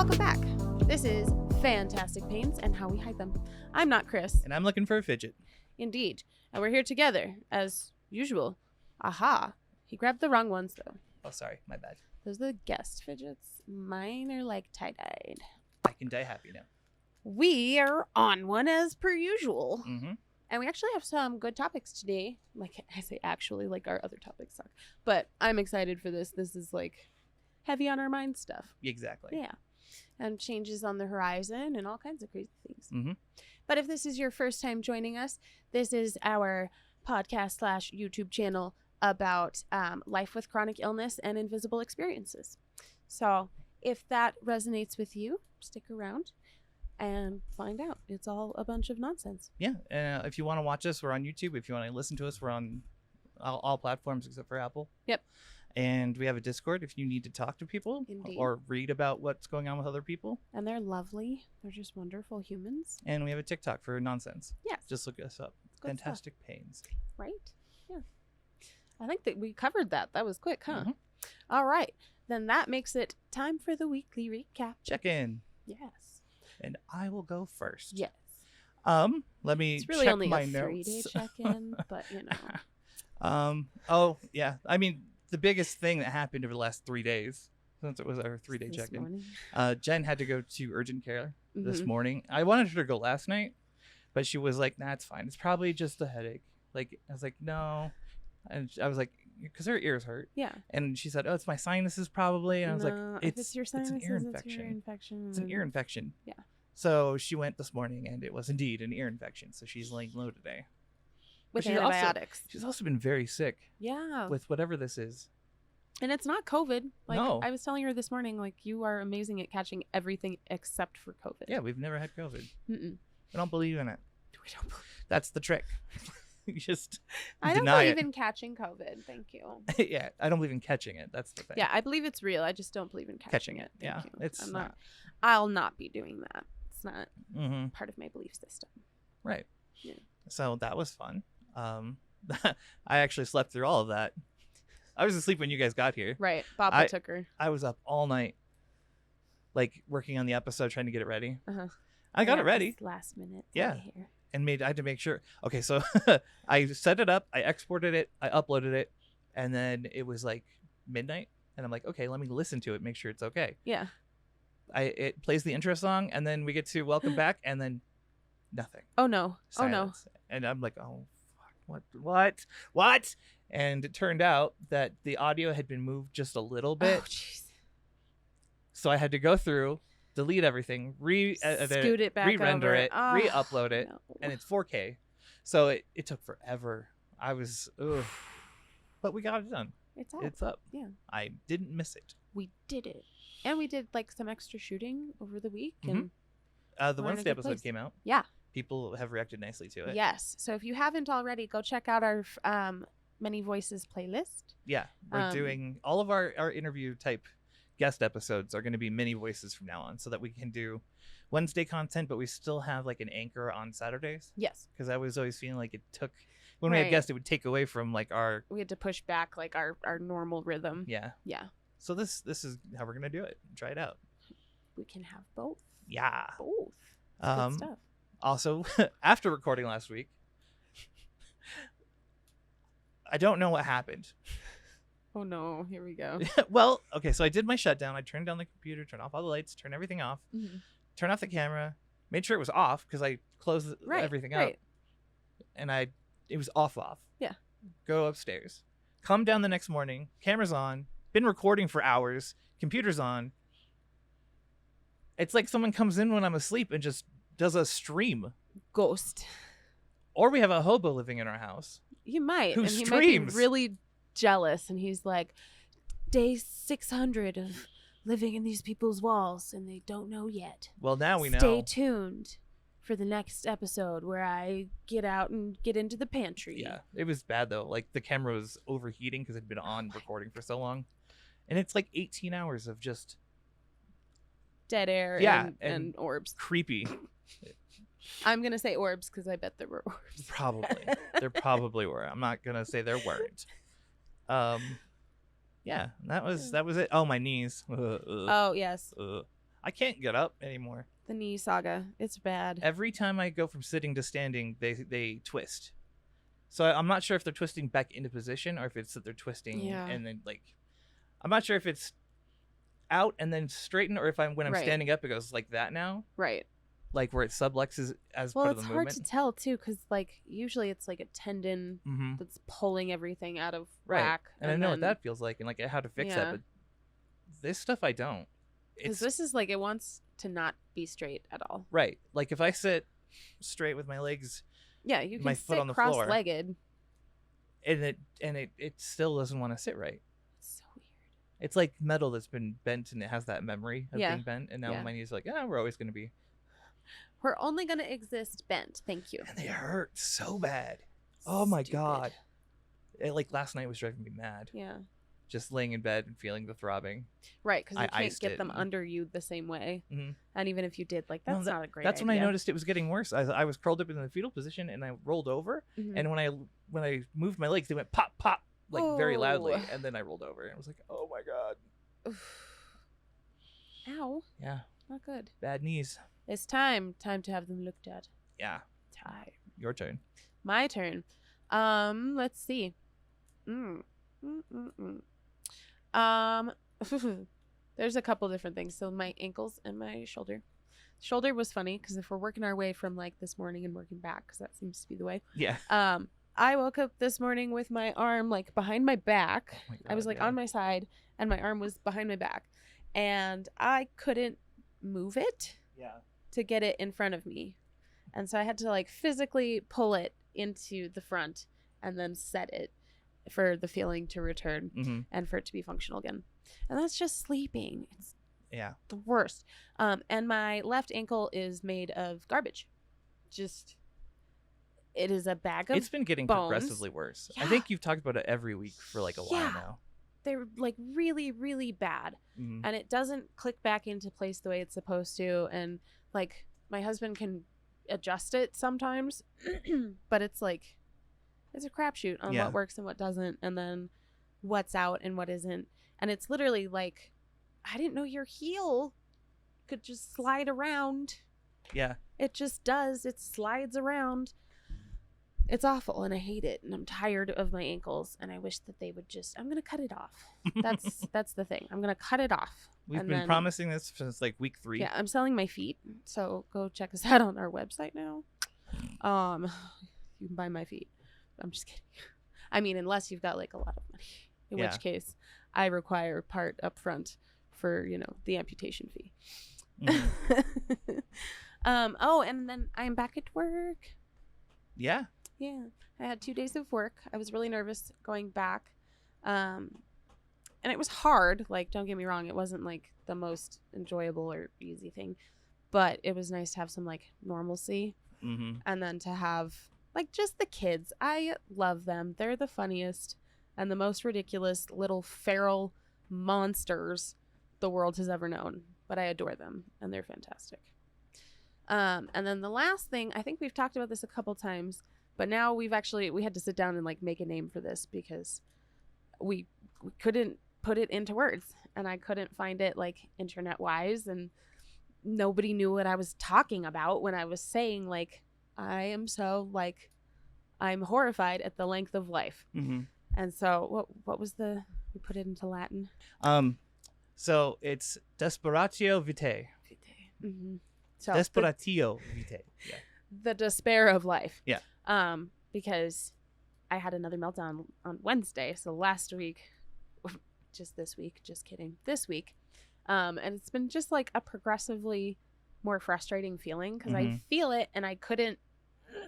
Welcome back. This is Fantastic Pains and How We Hide Them. I'm not Chris. And I'm looking for a fidget. Indeed. And we're here together, as usual. Aha. He grabbed the wrong ones, though. Oh, sorry. My bad. Those are the guest fidgets. Mine are like tie-dyed. I can die happy now. We are on one as per usual. Mm-hmm. And we actually have some good topics today. Like, I say actually, like our other topics suck. But I'm excited for this. This is like heavy on our mind stuff. Exactly. Yeah. And changes on the horizon and all kinds of crazy things. Mm-hmm. But if this is your first time joining us, this is our podcast / YouTube channel about life with chronic illness and invisible experiences. So if that resonates with you, stick around and find out. It's all a bunch of nonsense. Yeah. If you want to watch us, we're on YouTube. If you want to listen to us, we're on all platforms except for Apple. Yep. And we have a Discord if you need to talk to people. Indeed. Or read about what's going on with other people. And they're lovely. They're just wonderful humans. And we have a TikTok for nonsense. Yes. Just look us up. Good Fantastic Pains. Right? Yeah. I think that we covered that. That was quick, huh? Mm-hmm. All right. Then that makes it time for the weekly recap. Check in. Yes. And I will go first. Yes. Let me It's really check only my a 3-day notes. check-in, but you know. Oh, yeah. I mean, the biggest thing that happened over the last 3 days, since it was our 3-day This check-in, morning. Jen had to go to urgent care this Mhm. morning. I wanted her to go last night, but she was like, nah, it's fine. It's probably just a headache. Like, I was like, no. And I was like, because her ears hurt. Yeah. And she said, oh, it's my sinuses probably. And I was No, like, if it's your sinuses, an ear It's infection. your infection. It's an ear infection. Yeah. So she went this morning, and it was indeed an ear infection. So she's laying low today. With But she's also- antibiotics. She's also been very sick Yeah. with whatever this is. And it's not COVID. Like, No. I was telling her this morning, like, you are amazing at catching everything except for COVID. Yeah, we've never had COVID. Mm-mm. I don't believe in it. We don't believe- That's the trick. You just I don't deny believe it. in catching COVID. Thank you. Yeah, I don't believe in catching it. That's the thing. Yeah, I believe it's real. I just don't believe in catching it. Thank Yeah, you. it's I'm not. I'll not be doing that. It's not Mm-hmm. part of my belief system. Right. Yeah. So that was fun. I actually slept through all of that. I was asleep when you guys got here. Right. Baba took her. I was up all night, like working on the episode, trying to get it ready. Uh-huh. I got Yeah, it ready. it's last minute. Yeah. Here. And I had to make sure. Okay, so I set it up, I exported it, I uploaded it, and then it was like midnight, and I'm like, okay, let me listen to it, make sure it's okay. Yeah. It plays the intro song, and then we get to welcome back, and then nothing. Oh no. Silence. And I'm like, oh fuck, what? And it turned out that the audio had been moved just a little bit, Oh jeez. so I had to go through, delete everything, Scoot it back re-render over. it, Oh, re-upload it, no. and it's 4K. So it took forever. I was, ugh. But we got it done. It's up. It's up. Yeah. I didn't miss it. We did it. And we did like some extra shooting over the week. Mhm. And The We're in a Wednesday good episode place. came out. Yeah. People have reacted nicely to it. yes. So if you haven't already, go check out our Many Voices playlist. Yeah. We're Um, doing all of our interview type guest episodes are going to be many voices from now on, so that we can do Wednesday content, but we still have like an anchor on Saturdays. Yes. Because I was always feeling like it took, when we Right. had guests, it would take away from like our, We had to push back like our normal rhythm. yeah. Yeah. So this is how we're going to do it. Try it out. We can have both. Yeah. Both. It's good stuff. Also, after recording last week, I don't know what happened. Oh no, here we go. Well, okay, so I did my shutdown. I turned down the computer, turned off all the lights, turned everything off, Mhm. turned off the camera, made sure it was off because I closed Right, everything right. up, and it was off. Yeah. Go upstairs. Come down the next morning. Camera's on. Been recording for hours. Computer's on. It's like someone comes in when I'm asleep and just does a stream. Ghost. Or we have a hobo living in our house. He might. Who and he streams? might be really jealous. And he's like, day 600 of living in these people's walls. And they don't know yet. Well, now we know. Stay tuned for the next episode where I get out and get into the pantry. Yeah, it was bad though. Like the camera was overheating because it'd been on recording for so long, and it's like 18 hours of just Dead air Yeah, and orbs. creepy. I'm going to say orbs because I bet there were orbs. Probably, there probably were. I'm not gonna say there weren't. Yeah, that was it. Oh, my knees. Oh, yes. I can't get up anymore. The knee saga. It's bad. Every time I go from sitting to standing, they twist. So I'm not sure if they're twisting back into position or if it's that they're twisting and then like, I'm not sure if it's out and then straighten or if when I'm standing up, it goes like that now. Right. Like where it sublexes as part of the movement. Well, it's hard to tell too, because like usually it's like a tendon that's pulling everything out of whack. And I know what that feels like and like how to fix that, but this stuff I don't. Because this is like it wants to not be straight at all. Right. Like if I sit straight with my legs, you can my sit foot on the cross-legged, and it still doesn't want to sit right. It's so weird. It's like metal that's been bent and it has that memory of being bent, and now my knees are like, we're always going to be. We're only going to exist bent. Thank you. And they hurt so bad. Oh my God. Like last night was driving me mad. Yeah. Just laying in bed and feeling the throbbing. Right, because you can't get them under you the same way. Mm-hmm. And even if you did, like, that's not a great That's idea. when I noticed it was getting worse. I was curled up in the fetal position and I rolled over. Mm-hmm. And when I moved my legs, they went pop, pop, like very loudly. And then I rolled over and I was like, oh my God. Ow. Yeah. Not good. Bad knees. It's time to have them looked at. Yeah. Time. Your turn. My turn. Let's see. There's a couple different things. So my ankles and my shoulder. Shoulder was funny because if we're working our way from like this morning and working back, because that seems to be the way. Yeah. I woke up this morning with my arm like behind my back. Oh my God, I was like on my side and my arm was behind my back, and I couldn't move it. Yeah. To get it in front of me. And so I had to like physically pull it into the front and then set it for the feeling to return and for it to be functional again. And that's just sleeping. It's the worst. And my left ankle is made of garbage. It is a bag of It's been getting bones. Progressively worse. Yeah. I think you've talked about it every week for like a while now. They're like really, really bad. And it doesn't click back into place the way it's supposed to. And like my husband can adjust it sometimes, but it's like, it's a crapshoot on what works and what doesn't. And then what's out and what isn't. And it's literally like, I didn't know your heel could just slide around. Yeah. It just does. It slides around. It's awful and I hate it, and I'm tired of my ankles, and I wish that they would just, I'm going to cut it off. That's the thing. I'm going to cut it off. We've been promising this since like week 3. Yeah, I'm selling my feet. So go check us out on our website now. You can buy my feet. I'm just kidding. I mean, unless you've got like a lot of money, in which case I require part up front for, the amputation fee. And then I'm back at work. Yeah. Yeah, I had 2 days of work. I was really nervous going back. And it was hard. Like, don't get me wrong. It wasn't like the most enjoyable or easy thing, but it was nice to have some like normalcy. And then to have like just the kids. I love them. They're the funniest and the most ridiculous little feral monsters the world has ever known, but I adore them and they're fantastic. And then the last thing, I think we've talked about this a couple times, but now we had to sit down and like make a name for this because we couldn't put it into words, and I couldn't find it like internet wise, and nobody knew what I was talking about when I was saying like, I am so like, I'm horrified at the length of life. And so what was we put it into Latin? So it's Desperatio Vitae. So Desperatio Vitae. Yeah. The despair of life. Yeah. Because I had another meltdown on Wednesday. So last week, this week. And it's been just like a progressively more frustrating feeling because I feel it and I couldn't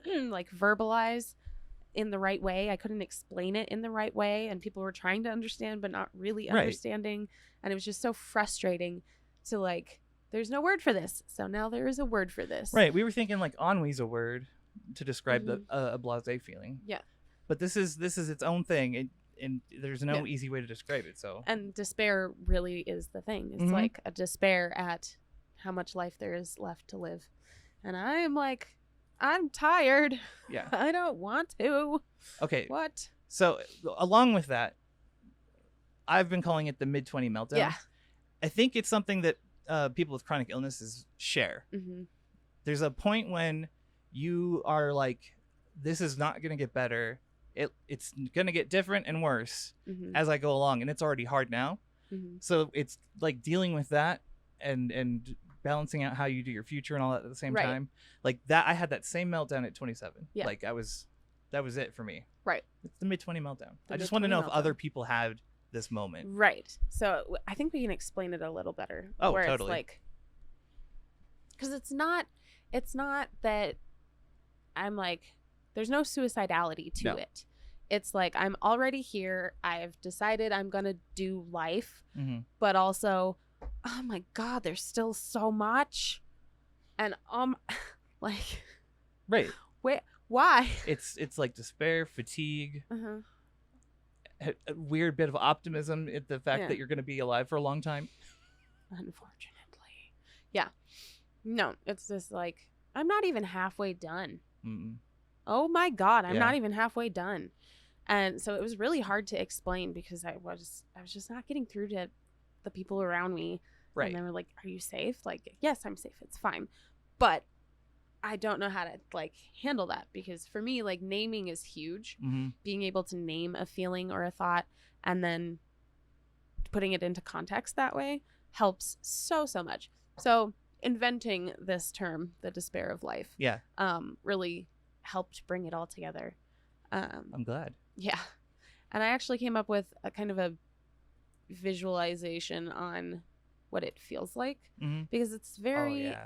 like verbalize in the right way. I couldn't explain it in the right way. And people were trying to understand, but not really understanding. And it was just so frustrating to like, there's no word for this. So now there is a word for this. Right. We were thinking like ennui's a word to describe a blasé feeling. Yeah. But this is its own thing. And there's no easy way to describe it. So. And despair really is the thing. It's like a despair at how much life there is left to live. And I am like, I'm tired. Yeah. I don't want to. Okay. What? So along with that, I've been calling it the Mid-20 Meltdown. Yeah. I think it's something that people with chronic illnesses share. Mm-hmm. There's a point when you are like, this is not going to get better. It's going to get different and worse Mm-hmm. as I go along, and it's already hard now. Mm-hmm. So it's like dealing with that and balancing out how you do your future and all that at the same Right. time. Like that, I had that same meltdown at 27. Yeah. Like that was it for me. Right. It's the Mid-20 Meltdown. The I just want to Mid-20 know if Meltdown. other people had this moment. Right. So I think we can explain it a little better. Oh, where totally. It's like, because it's not that I'm like, there's no suicidality to No. it. It's like, I'm already here. I've decided I'm going to do life, Mm-hmm. but also, oh my God, there's still so much. And, like, Right. why? It's like despair, fatigue, Uh-huh. a weird bit of optimism at the fact Yeah. that you're going to be alive for a long time. Unfortunately. Yeah. No, it's just like, I'm not even halfway done. Mm-mm. Oh my God, I'm Yeah. not even halfway done. And so it was really hard to explain because I was just not getting through to the people around me. Right. And they were like, "Are you safe?" Like, yes, I'm safe. It's fine. But I don't know how to like handle that because for me, like naming is huge. Mm-hmm. Being able to name a feeling or a thought and then putting it into context that way helps so much. So inventing this term, the despair of life, Yeah. really helped bring it all together. I'm glad. Yeah. And I actually came up with a kind of a visualization on what it feels like Mm-hmm. because it's very, yeah.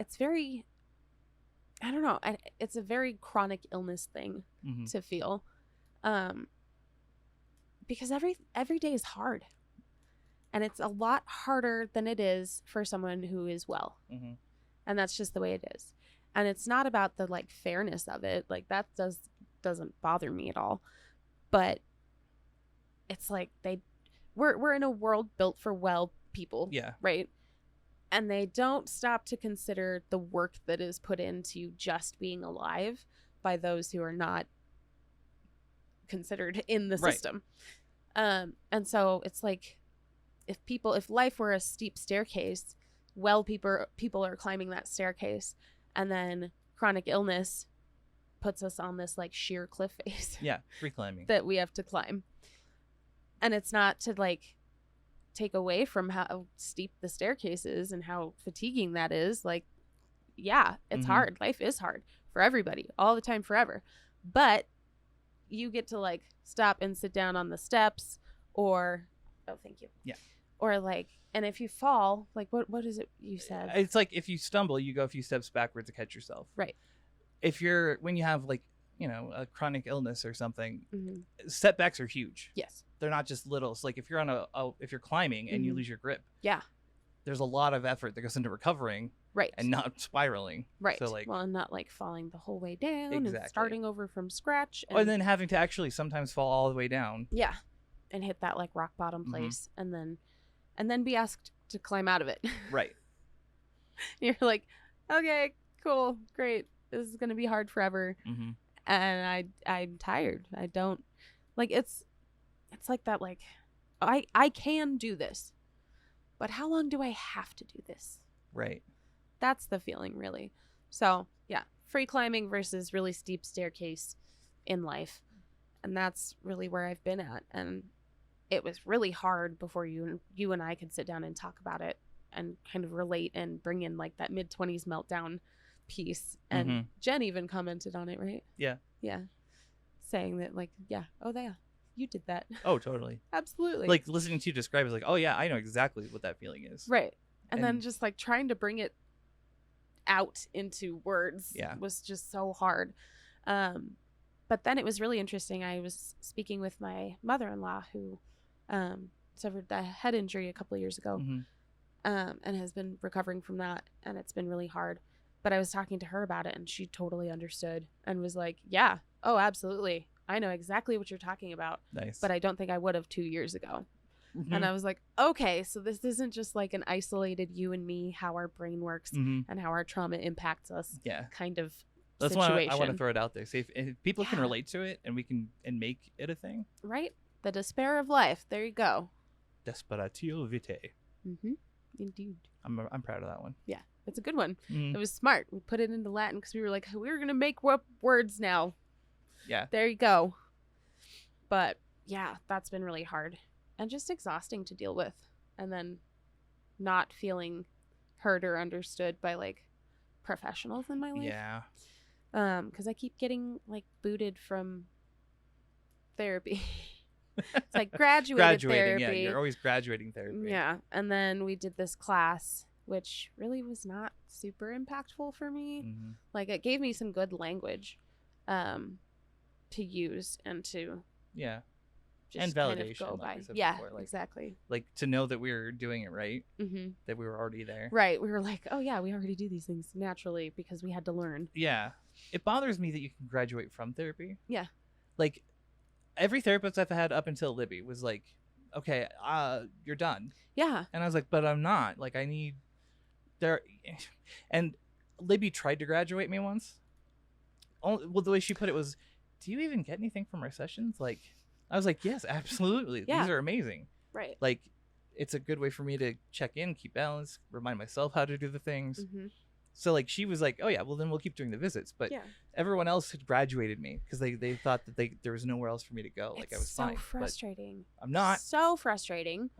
I don't know. It's a very chronic illness thing Mm-hmm. to feel. Because every day is hard. And it's a lot harder than it is for someone who is well. Mm-hmm. And that's just the way it is. And it's not about the like fairness of it. Like that doesn't bother me at all. But it's like we're in a world built for well people. Yeah. Right? And they don't stop to consider the work that is put into just being alive by those who are not considered in the Right. system. And so it's like if life were a steep staircase, well people are climbing that staircase, and then chronic illness puts us on this like sheer cliff face Yeah. Free climbing. that we have to climb. And it's not to like take away from how steep the staircase is and how fatiguing that is. Like, yeah, it's Mhm. hard. Life is hard for everybody all the time, forever. But you get to like stop and sit down on the steps or, oh, thank you. Yeah. Or like, and if you fall, like what is it you said? It's like if you stumble, you go a few steps backwards to catch yourself. Right. When you have like, a chronic illness or something, Mm-hmm. setbacks are huge. Yes. They're not just little. So like if you're if you're climbing and you Mhm. lose your grip, Yeah. there's a lot of effort that goes into recovering Right. and not spiraling. Right. So like, well, and not like falling the whole way down and Exactly. starting over from scratch. and then having to actually sometimes fall all the way down. Yeah. And hit that like rock bottom Mhm. place and then be asked to climb out of it. Right. You're like, okay, cool, great. This is going to be hard forever. Mm-hmm. And I'm tired. I don't like it's like that. Like I can do this, but how long do I have to do this? Right. That's the feeling really. So yeah, free climbing versus really steep staircase in life. And that's really where I've been at. And it was really hard before you and I could sit down and talk about it and kind of relate and bring in like that mid-20s meltdown piece. And Mhm. Jen even commented on it, right? Yeah. Yeah. Saying that like, yeah, oh yeah, you did that. Oh, totally. Absolutely. Like listening to you describe is like, oh yeah, I know exactly what that feeling is. right. And then And- just like trying to bring it out into words Yeah. was just so hard. But then it was really interesting. I was speaking with my mother-in-law who suffered a head injury a couple of years ago. Mhm. And has been recovering from that, and it's been really hard. But I was talking to her about it, and she totally understood and was like, yeah, oh, absolutely. I know exactly what you're talking about, Nice. but I don't think I would have 2 years ago. Mhm. And I was like, okay, so this isn't just like an isolated you and me, how our brain works Mhm. and how our trauma impacts us Yeah. kind of That's situation. why I want to throw it out there. See if people can Yeah. relate to it and we can make it a thing. Right? The despair of life. There you go. Desperatio Vitae. Mm-hmm. Indeed. I'm proud of that one. Yeah, it's a good one. Mm. It was smart. We put it into Latin because we were like, we're going to make up words now. Yeah. There you go. But yeah, that's been really hard and just exhausting to deal with. And then not feeling heard or understood by like professionals in my life. Yeah. Because I keep getting like booted from therapy. It's like graduating therapy. Yeah, you're always graduating therapy. Yeah, and then we did this class, which really was not super impactful for me. Mm-hmm. Like it gave me some good language, to use and to just and validation, kind of go like by. we said Yeah, before, like, exactly. Like to know that we were doing it right, Mm-hmm. that we were already there. Right, we were like, oh yeah, we already do these things naturally because we had to learn. Yeah, it bothers me that you can graduate from therapy. Yeah, like every therapist I've had up until Libby was like, okay, you're done. Yeah, And I was like, but I'm not. Like I need there, and Libby tried to graduate me once. Well, the way she put it was, do you even get anything from our sessions? Like, I was like, yes, absolutely. Yeah. These are amazing. right. Like, it's a good way for me to check in, keep balance, remind myself how to do the things. Mm-hmm. So, like, she was like, oh, yeah, well, then we'll keep doing the visits. But Yeah, everyone else had graduated me because they thought that there was nowhere else for me to go. Like, I was so fine. But frustrating. I'm not. So frustrating.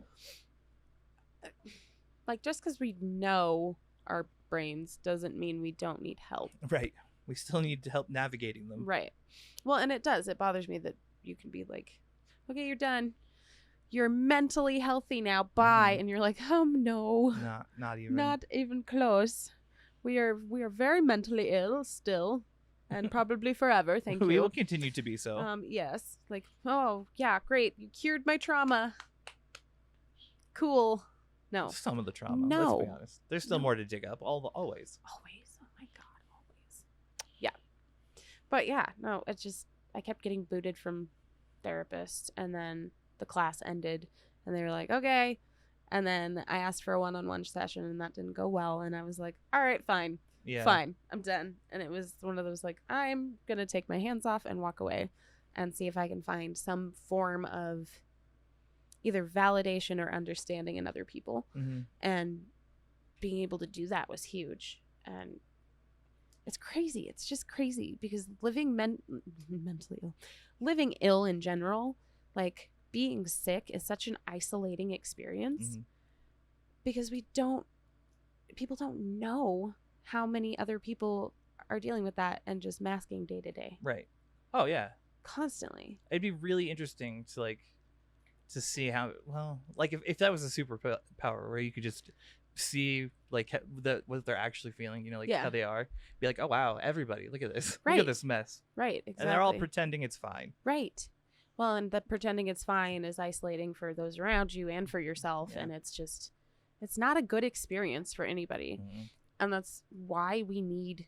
Like just because we know our brains doesn't mean we don't need help. Right. We still need help navigating them. Right. Well, and it does. It bothers me that you can be like, okay, you're done. You're mentally healthy now. Bye. Mhm. And you're like, no, Not even. not even close. We are very mentally ill still, and probably forever. Thank We you. will continue to be so. Yes. Like, oh yeah, great. You cured my trauma. Cool. No. Some of the trauma. No. Let's be honest. There's still No. more to dig up. Always. Always. Oh my God. Always. Yeah. But yeah, no, it's just, I kept getting booted from therapists, and then the class ended and they were like, okay. And then I asked for a one-on-one session and that didn't go well. And I was like, all right, fine. Yeah. Fine. I'm done. And it was one of those like, I'm going to take my hands off and walk away and see if I can find some form of either validation or understanding in other people. Mm-hmm. And being able to do that was huge. And it's crazy. It's just crazy because living mentally ill, living ill in general, like being sick is such an isolating experience. Mm-hmm. Because people don't know how many other people are dealing with that and just masking day to day. Right. Oh yeah. Constantly. It'd be really interesting to see how, well, like if that was a superpower where you could just see like what they're actually feeling, you know, like how they are, be like, oh wow, everybody, look at this. Right. Look at this mess. Right. Exactly. And they're all pretending it's fine. Right. Well, and the pretending it's fine is isolating for those around you and for yourself. Yeah. And it's not a good experience for anybody. Mm-hmm. And that's why we need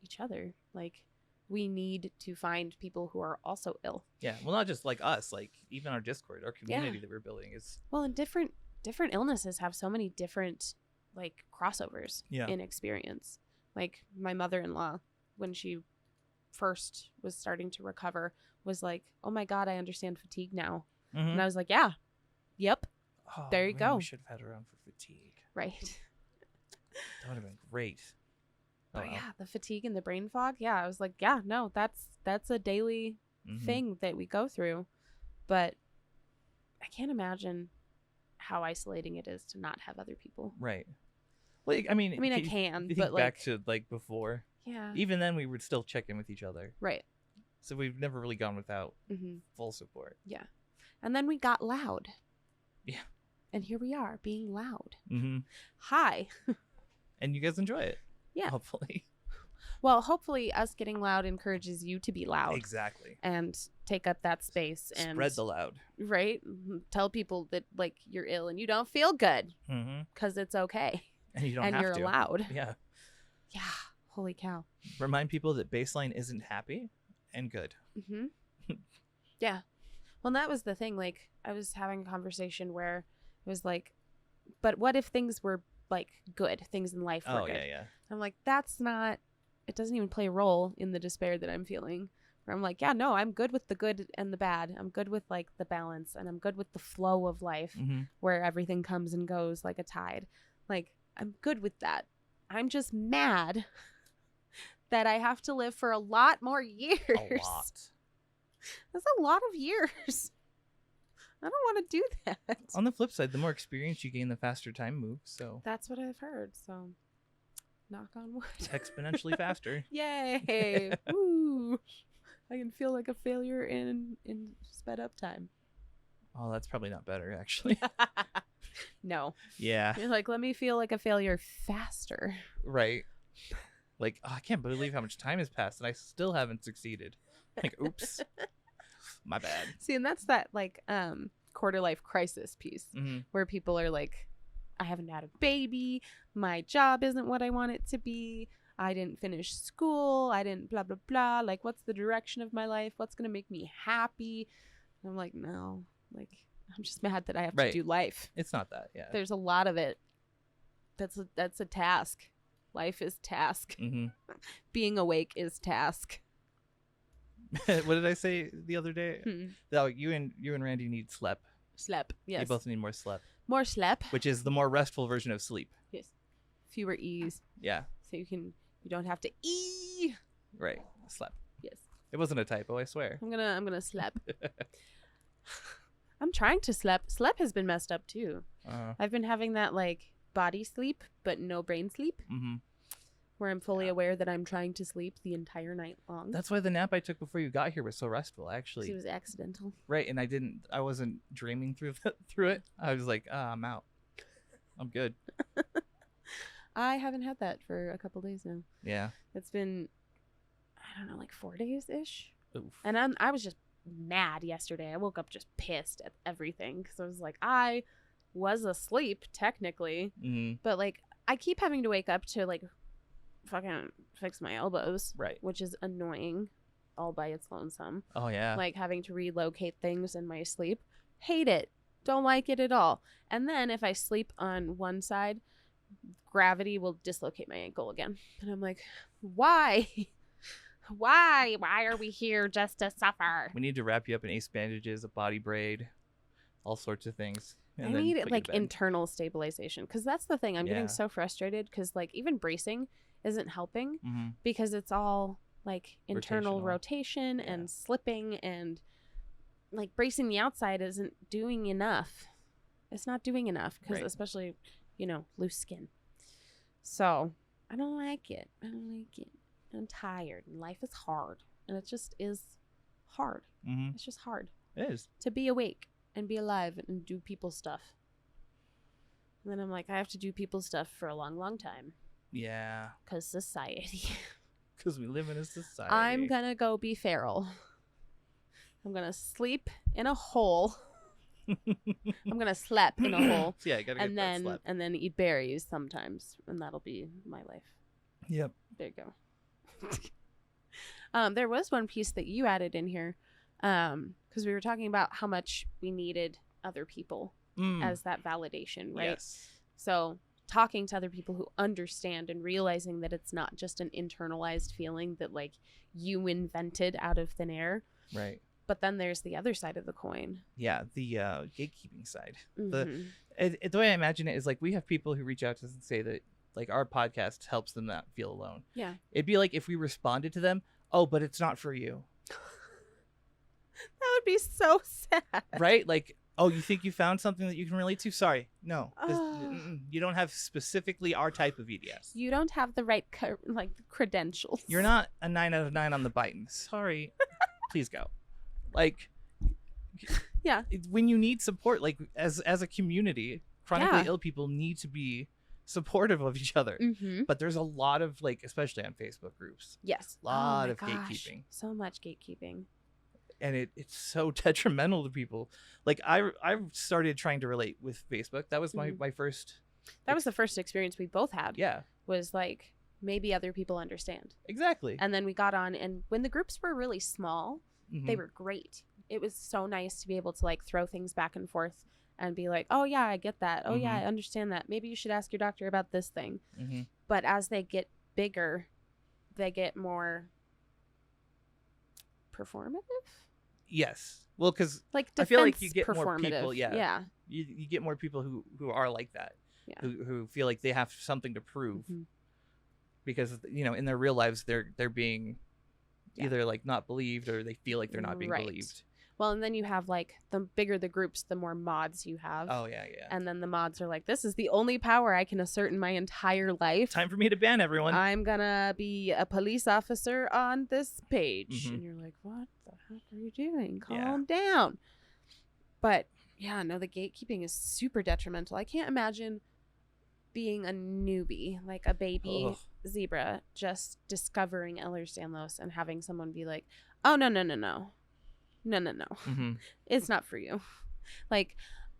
each other. Like, we need to find people who are also ill. Yeah. Well, not just like us, like even our Discord, our community that we're building is. Well, and different illnesses have so many different like crossovers in experience. Like my mother-in-law, when she first was starting to recover, was like, oh my God, I understand fatigue now. Mm-hmm. And I was like, yeah, yep. Oh, there you go. We should have had her on for fatigue. Right. That would have been great. But yeah, the fatigue and the brain fog. Yeah, I was like, yeah, no, that's a daily thing that we go through. But I can't imagine how isolating it is to not have other people. Right. Well, I mean, I can, think but back to like before. Yeah. Even then, we would still check in with each other. Right. So we've never really gone without Mm-hmm. full support. Yeah. And then we got loud. Yeah. And here we are being loud. Mm-hmm. Hi. And you guys enjoy it. Yeah. Hopefully. Well, hopefully us getting loud encourages you to be loud. Exactly. And take up that space and spread the loud. Right. Tell people that like you're ill and you don't feel good because it's okay. And you don't and have you're to. allowed. Yeah. Yeah. Holy cow. Remind people that baseline isn't happy and good. Mm-hmm. Yeah. Well, and that was the thing. Like, I was having a conversation where it was like, but what if things were like good? Things in life were good. Oh, yeah. I'm like, that's not, it doesn't even play a role in the despair that I'm feeling. Where I'm like, yeah, no, I'm good with the good and the bad. I'm good with like the balance, and I'm good with the flow of life where everything comes and goes like a tide. Like, I'm good with that. I'm just mad that I have to live for a lot more years. A lot. That's a lot of years. I don't want to do that. On the flip side, the more experience you gain, the faster time moves. So That's what I've heard. So, knock on wood. it's exponentially faster. Yay! Woo! I can feel like a failure in sped up time. Oh, that's probably not better, actually. No. Yeah. You're like, let me feel like a failure faster. Right. Like, oh, I can't believe how much time has passed and I still haven't succeeded. Like, oops. My bad. See, and that's that like quarter life crisis piece where people are like, I haven't had a baby, my job isn't what I want it to be, I didn't finish school, I didn't blah blah blah, like what's the direction of my life, what's gonna make me happy? And I'm like, no, like I'm just mad that I have to do life. It's not that. Yeah, there's a lot of it. That's a task. Life is task. Being awake is task. What did I say the other day? Oh, you and Randy need sleep. Sleep. Yes. You both need more sleep. More sleep. Which is the more restful version of sleep. Yes. Fewer E's. Yeah. So you don't have to E. Right. Sleep. Yes. It wasn't a typo, I swear. I'm gonna sleep. I'm trying to sleep. Sleep has been messed up too. I've been having that like body sleep, but no brain sleep. Where I'm fully aware that I'm trying to sleep the entire night long. That's why the nap I took before you got here was so restful, actually. It was accidental. Right, and I wasn't dreaming through it. I was like, I'm out. I'm good. I haven't had that for a couple days now. Yeah. It's been, I don't know, like 4 days-ish. Oof. And I was just mad yesterday. I woke up just pissed at everything because I was like, I was asleep technically, but like I keep having to wake up to like fucking fix my elbows, right, which is annoying all by its lonesome. Oh yeah, like having to relocate things in my sleep. Hate it. Don't like it at all. And then if I sleep on one side, gravity will dislocate my ankle again, and I'm like, why are we here just to suffer? We need to wrap you up in ace bandages, a body braid, all sorts of things. I need like internal stabilization, because that's the thing. I'm getting so frustrated because like even bracing isn't helping because it's all like internal rotation and slipping, and like bracing the outside isn't doing enough. It's not doing enough because especially, loose skin. So I don't like it. I'm tired and life is hard, and it just is hard. It's just hard. It is. To be awake and be alive and do people stuff. And then I'm like, I have to do people stuff for a long, long time. Yeah. Because society. Because we live in a society. I'm going to go be feral. I'm going to sleep in a hole. I'm going to sleep in a hole. Yeah, I got to get that sleep. And then eat berries sometimes. And that'll be my life. Yep. There you go. There was one piece that you added in here. Because we were talking about how much we needed other people as that validation, right? Yes. So talking to other people who understand and realizing that it's not just an internalized feeling that like you invented out of thin air. Right. But then there's the other side of the coin. Yeah, the gatekeeping side. The way I imagine it is like we have people who reach out to us and say that like our podcast helps them not feel alone. Yeah. It'd be like if we responded to them, oh, but it's not for you. That would be so sad. Right? Like, oh, you think you found something that you can relate to? Sorry. No. You don't have specifically our type of EDS. You don't have the right credentials. You're not a 9 out of 9 on the Biden. Sorry. Please go. Like, yeah. When you need support, like as a community, chronically ill people need to be supportive of each other. But there's a lot of like, especially on Facebook groups. Yes. A lot of gatekeeping. So much gatekeeping. And it's so detrimental to people. Like I started trying to relate with Facebook. That was my first. That was the first experience we both had. Yeah. Was like, maybe other people understand. Exactly. And then we got on, and when the groups were really small, they were great. It was so nice to be able to like throw things back and forth and be like, oh yeah, I get that. Oh yeah, I understand that. Maybe you should ask your doctor about this thing. But as they get bigger, they get more performative. Yes. Well, because like I feel like you get more performative. people. Yeah. Yeah. You get more people who are like that. Yeah. who feel like they have something to prove Mhm. because in their real lives they're being either like not believed or they feel like they're not being Right. believed. Well, and then you have like the bigger the groups, the more mods you have. Oh yeah. And then the mods are like, this is the only power I can assert in my entire life. Time for me to ban everyone. I'm gonna be a police officer on this page. Mhm. And you're like, what the heck are you doing? Yeah. Calm down. But yeah, no, the gatekeeping is super detrimental. I can't imagine being a newbie, like a baby Ugh. zebra, just discovering Ehlers-Danlos and having someone be like, oh, no. Mhm. It's not for you. Like,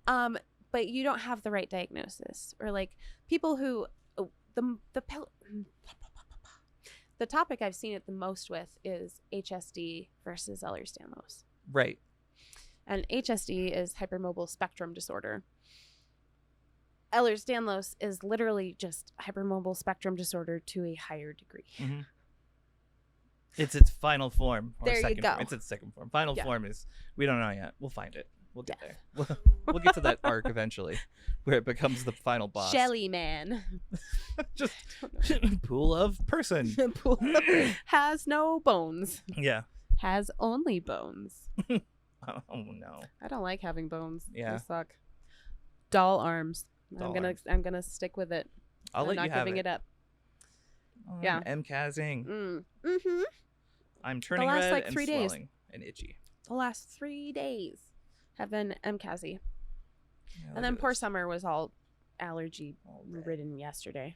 but you don't have the right diagnosis. Or like people who, the topic I've seen it the most with is HSD versus Ehlers-Danlos. Right. And HSD is hypermobile spectrum disorder. Ehlers-Danlos is literally just hypermobile spectrum disorder to a higher degree. Mhm. It's its final form. Or There you second go. Form. It's its second form. Final Yeah. form is, we don't know yet. We'll find it. We'll get Death. there. We'll get to that arc eventually where it becomes the final boss. Shelly Man. Just pool of person. Has no bones. Yeah. Has only bones. Oh no. I don't like having bones. Yeah. They suck. Doll arms. Doll I'm gonna stick with it. I'll I'm let not you have giving it up. Oh, Yeah. I'm MCASing. Mm-hmm. I'm turning last, red like, and 3 days. swelling and itchy. The last 3 days have been MCASy. Yeah, And look then at poor this. Summer was all allergy All red. ridden yesterday.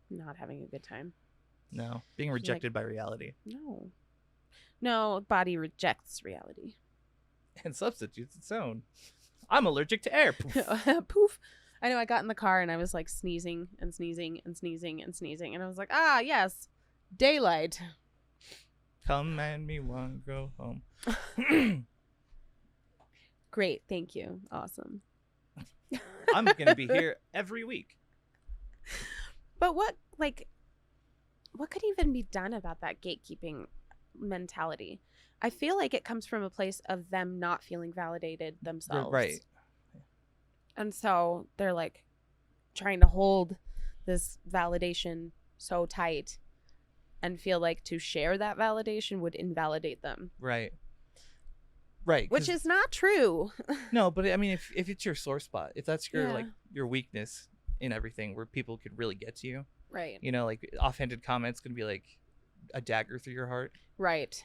Not having a good time. No, being rejected by reality No, body rejects reality. and substitutes its own. I'm allergic to air. Poof. Poof. I know I got in the car and I was like sneezing and sneezing and sneezing and sneezing. And I was like, ah, yes, daylight. Come and me one go home. Great. Thank you. Awesome. I'm gonna be here every week. But what could even be done about that gatekeeping mentality? I feel like it comes from a place of them not feeling validated themselves. Right. And so they're like trying to hold this validation so tight and feel like to share that validation would invalidate them. Right. Right. Which is not true. No, but I mean, if it's your sore spot, if that's your Yeah. your weakness in everything, where people could really get to you, Right. like offhanded comments can be like a dagger through your heart. Right.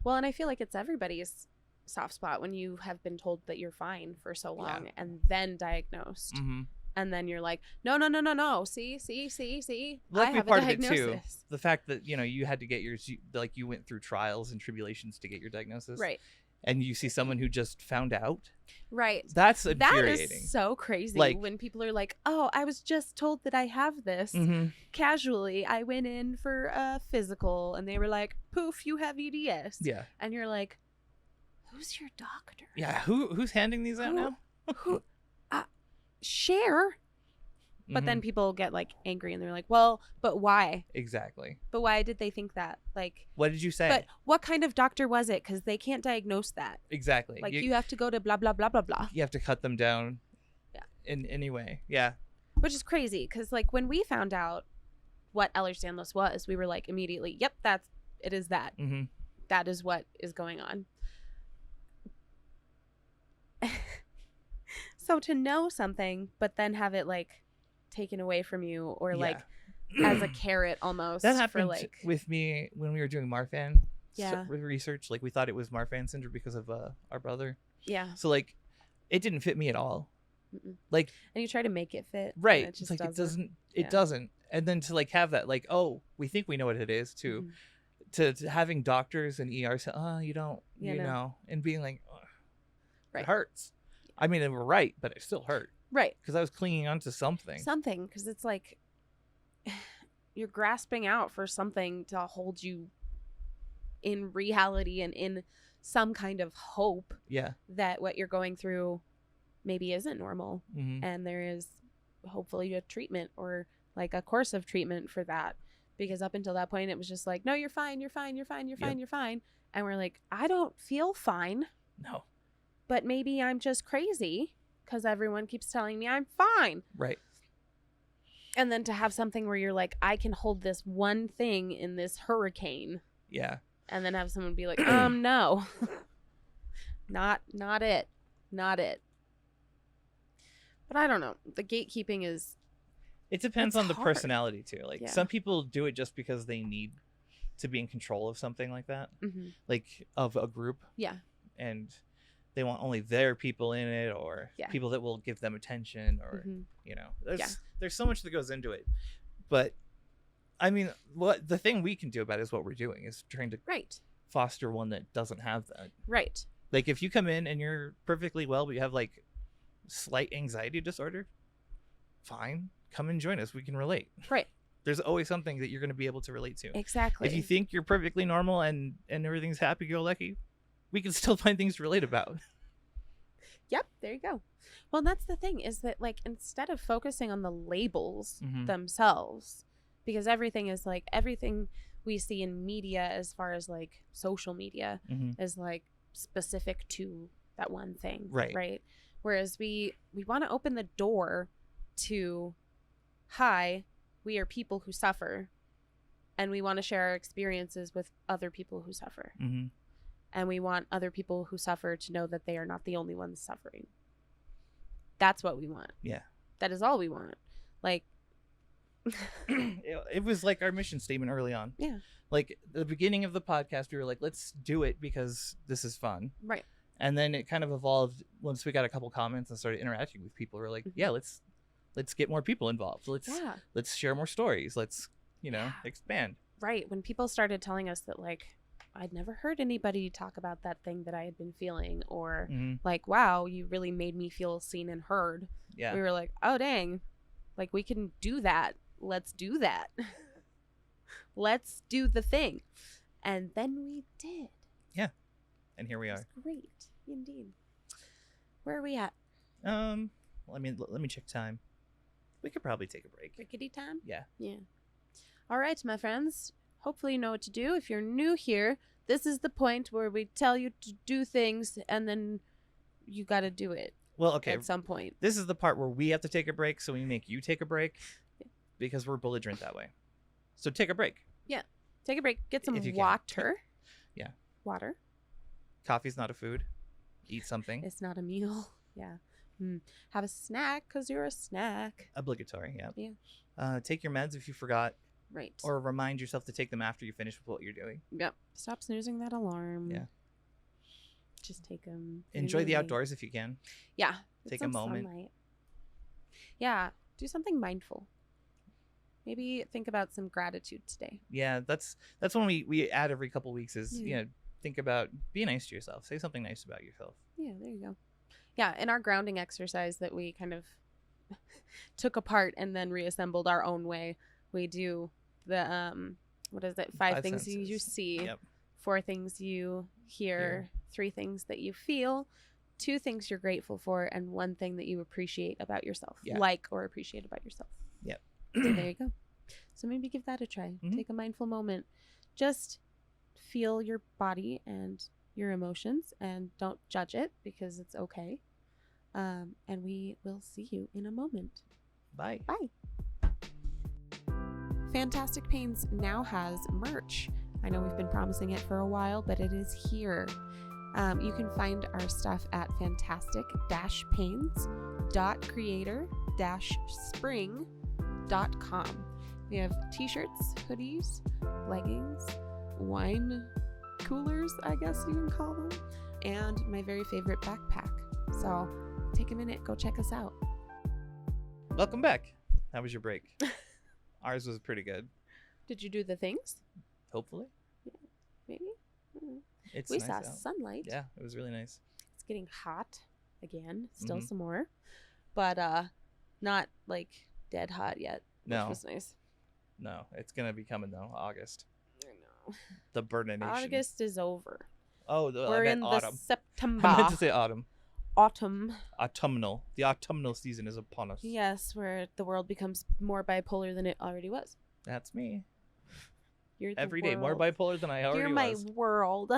Well, and I feel like it's everybody's soft spot when you have been told that you're fine for so long and then diagnosed. Mm-hmm. And then you're like, no. See. Well, I that could have be part a of it too. diagnosis. The fact that you had to get yours, like you went through trials and tribulations to get your diagnosis, Right. And you see someone who just found out. Right. That's That infuriating. is so crazy. Like- when people are like, oh, I was just told that I have this. Mm-hmm. Casually, I went in for a physical and they were like, poof, you have EDS. Yeah. And you're like, who's your doctor? Yeah. Who's handing these out Who- now? Who? Share. But then Mhm. people get like angry and they're like, well, but why? Exactly. But why did they think that? Like, What did you say? but what kind of doctor was it? Because they can't diagnose that. Exactly. Like, you have to go to blah, blah, blah, blah, blah. You have to cut them down. Yeah. In any way. Yeah. Which is crazy because, like, when we found out what Ehlers-Danlos was, we were like, immediately, yep, it is that. Mm-hmm. That is what is going on. So to know something, but then have it, like, taken away from you or, like, as a carrot almost. That happened for, like, with me when we were doing Marfan Yeah. research. Like, we thought it was Marfan syndrome because of our brother. yeah. So, like, it didn't fit me at all. Mm-mm. Like, And you try to make it fit. and right. It It's just like, doesn't. it Yeah. doesn't. And then to, like, have that, like, oh, we think we know what it is, too. Mhm. To having doctors and ER say, oh, you don't, Yeah, you no. know, and being like, ugh, Right. it hurts. I mean, they were right, but it still hurt Right. because I was clinging on to something. Something, because it's like you're grasping out for something to hold you in reality and in some kind of hope Yeah. that what you're going through maybe isn't normal. Mm-hmm. And there is hopefully a treatment or like a course of treatment for that. Because up until that point, it was just like, no, you're fine. You're fine. You're fine. You're fine. You're fine. And we're like, I don't feel fine, No. but maybe I'm just crazy because everyone keeps telling me I'm fine. Right. And then to have something where you're like, I can hold this one thing in this hurricane. Yeah. And then have someone be like, no. Not it. Not it. But I don't know. The gatekeeping is... It depends on the personality, too. Like, Yeah. some people do it just because they need to be in control of something like that. Mm-hmm. Like, of a group. Yeah. And they want only their people in it, or people that will give them attention, or, you know. There's so much that goes into it. But, I mean, the thing we can do about it is what we're doing, is trying to foster one that doesn't have that. Right. Like, if you come in and you're perfectly well, but you have, like, slight anxiety disorder, fine. Come and join us. We can relate. Right. There's always something that you're going to be able to relate to. Exactly. If you think you're perfectly normal and everything's happy-go-lucky, we can still find things to relate about. Yep, there you go. Well, that's the thing, is that, like, instead of focusing on the labels themselves, because everything we see in media, as far as, like, social media, is, like, specific to that one thing. Right? Whereas we want to open the door to, hi, we are people who suffer, and we want to share our experiences with other people who suffer. Mm-hmm. And we want other people who suffer to know that they are not the only ones suffering. That's what we want. Yeah. That is all we want. Like, it was like our mission statement early on. Yeah. Like, at the beginning of the podcast, we were like, let's do it because this is fun. Right. And then it kind of evolved once we got a couple comments and started interacting with people. We're like, yeah, let's get more people involved. Let's share more stories. Let's, expand. Right. When people started telling us that, like, I'd never heard anybody talk about that thing that I had been feeling, or like, wow, you really made me feel seen and heard. Yeah. We were like, oh, dang, like, we can do that. Let's do that. Let's do the thing. And then we did. Yeah. And here we are. It's great. Indeed. Where are we at? Well, I mean, let me check time. We could probably take a break. Rickety time? Yeah. Yeah. All right, my friends. Hopefully you know what to do. If you're new here, this is the point where we tell you to do things, and then you got to do it. Well, okay. At some point. This is the part where we have to take a break, so we make you take a break because we're belligerent that way. So take a break. Yeah. Take a break. Get some water. Yeah. Water. Coffee's not a food. Eat something. It's not a meal. Yeah. Have a snack because you're a snack. Obligatory, yeah. Yeah. Take your meds if you forgot. Right. Or remind yourself to take them after you finish with what you're doing. Yep. Stop snoozing that alarm. Yeah. Just take them. Enjoy the outdoors if you can. Yeah. Take a moment. Sunlight. Yeah. Do something mindful. Maybe think about some gratitude today. Yeah, that's one we add every couple weeks is, think about, be nice to yourself. Say something nice about yourself. Yeah, there you go. Yeah, in our grounding exercise that we kind of took apart and then reassembled our own way, we do the what is it? 5 things senses. you see, 4 4 things you hear, 3 things that you feel, 2 things you're grateful for, and 1 thing that you appreciate about yourself. Yeah. Like or appreciate about yourself. Yep. So there you go. So maybe give that a try. Take a mindful moment. Just feel your body and your emotions, and don't judge it because it's okay. And we will see you in a moment. Bye. Bye. Fantastic Pains now has merch. I know we've been promising it for a while, but it is here. You can find our stuff at fantastic-pains.creator-spring.com. We have t-shirts, hoodies, leggings, wine coolers, I guess you can call them, and my very favorite backpack. So take a minute, go check us out. Welcome back. How was your break? Ours was pretty good. Did you do the things? Hopefully. Yeah, maybe. It's we nice saw out. sunlight. Yeah, it was really nice. It's getting hot again. Still some more. But not like dead hot yet. No. Which was nice. No, it's going to be coming though. August. I know. The burnination. August is over. Oh, we're in autumn. the September. I meant to say autumn. Autumn. Autumnal. The autumnal season is upon us. Yes, where the world becomes more bipolar than it already was. That's me. You're the Every day world. more bipolar than I already You're my was. world.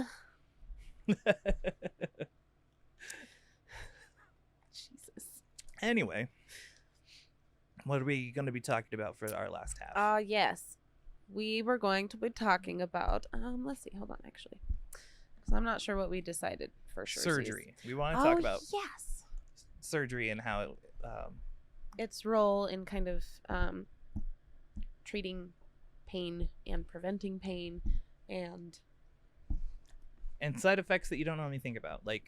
Jesus. Anyway, What are we going to be talking about for our last half? Yes. We were going to be talking about, let's see, hold on, actually. Because I'm not sure what we decided for sure. Surgery. We want to talk about yes. surgery and how it, its role in kind of treating pain and preventing pain and side effects that you don't normally think about, like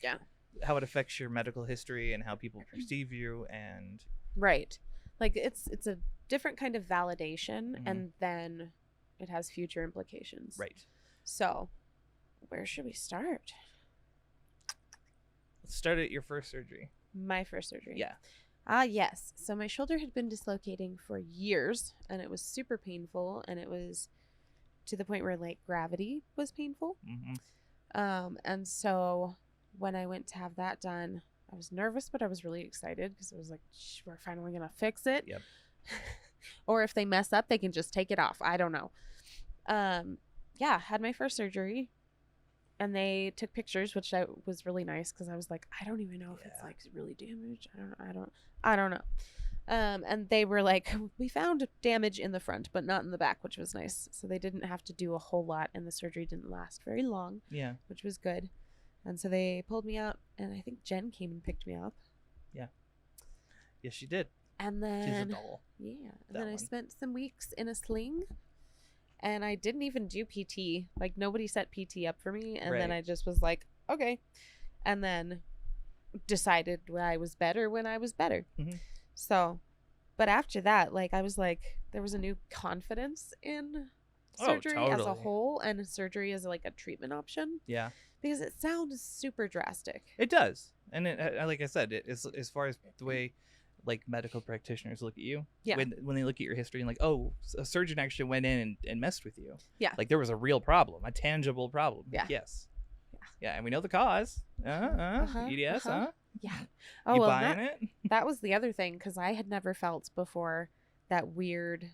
how it affects your medical history and how people perceive you, and right, like it's a different kind of validation, and then it has future implications. Right. So, where should we start? Let's start at your first surgery. My first surgery. Yeah. Yes. So my shoulder had been dislocating for years, and it was super painful, and it was to the point where like gravity was painful. And so when I went to have that done, I was nervous, but I was really excited because I was like, we're finally going to fix it. Yep. Or if they mess up, they can just take it off. I don't know. Had my first surgery, and they took pictures, which was really nice because I was like, I don't even know if it's like really damaged. I don't know. And they were like, we found damage in the front, but not in the back, which was nice. So they didn't have to do a whole lot, and the surgery didn't last very long. Yeah. Which was good. And so they pulled me out, and I think Jen came and picked me up. Yeah. Yes, she did. And then she's a doll. Yeah. And then I spent some weeks in a sling, and I didn't even do PT. Like, nobody set PT up for me. And then I just was like, okay. And then decided I was better when I was better. So, but after that, like, I was like, there was a new confidence in surgery as a whole, and surgery as like a treatment option. Yeah. Because it sounds super drastic. It does. And it, like I said, it is, as far as the way like medical practitioners look at you, when they look at your history and like, oh, a surgeon actually went in and messed with you. Yeah. Like there was a real problem, a tangible problem. Yeah. Yes. Yeah. And we know the cause. EDS, huh? Yeah. Oh, you buying it? That was the other thing, because I had never felt before that weird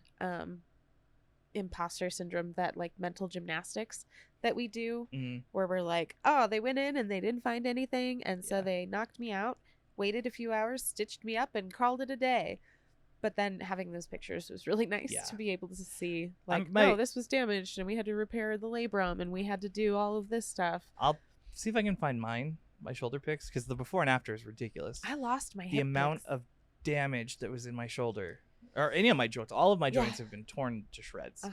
imposter syndrome, that like mental gymnastics that we do, where we're like, oh, they went in and they didn't find anything, and so they knocked me out, waited a few hours, stitched me up, and called it a day. But then having those pictures was really nice to be able to see, like, no, this was damaged, and we had to repair the labrum, and we had to do all of this stuff. I'll see if I can find my shoulder pics, because the before and after is ridiculous. I lost my hip The amount pics. of damage that was in my shoulder, or any of my joints, all of my joints have been torn to shreds.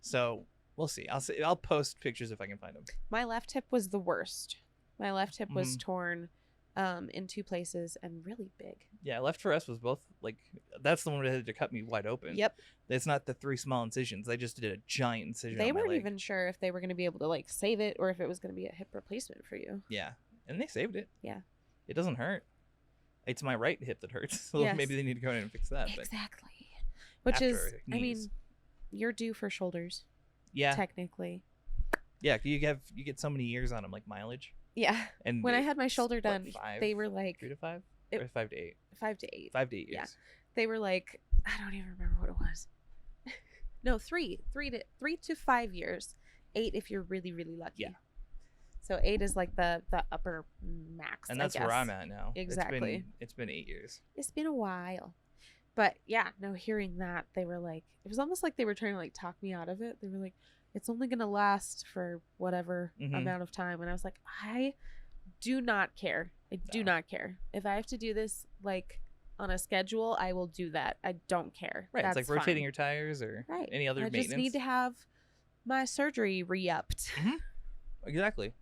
So we'll see. I'll post pictures if I can find them. My left hip was the worst. My left hip was torn in two places and really big. Yeah, left for us was both, like, that's the one that had to cut me wide open. Yep. It's not the 3 small incisions. They just did a giant incision. They weren't even sure if they were going to be able to like save it, or if it was going to be a hip replacement for you. Yeah. And they saved it. Yeah. It doesn't hurt. It's my right hip that hurts. So maybe they need to go in and fix that. Exactly. Which is, I mean, you're due for shoulders. Yeah. Technically. Yeah, you get so many years on them, like mileage. Yeah. And when I had my shoulder done, they were like 3 to 5 or 5 to 8. 5 to 8. 5 to 8 years. Yeah. They were like, I don't even remember what it was. No, 3 to 5 years. 8 if you're really, really lucky. Yeah. So 8 is like the upper max. And that's where I'm at now. Exactly. It's been 8 years. It's been a while. But yeah, no, hearing that, they were like, it was almost like they were trying to like talk me out of it. They were like, it's only going to last for whatever amount of time. And I was like, I do not care. I do not care. If I have to do this like on a schedule, I will do that. I don't care. Right. That's it's like rotating your tires or any other maintenance. I just need to have my surgery re-upped. Exactly.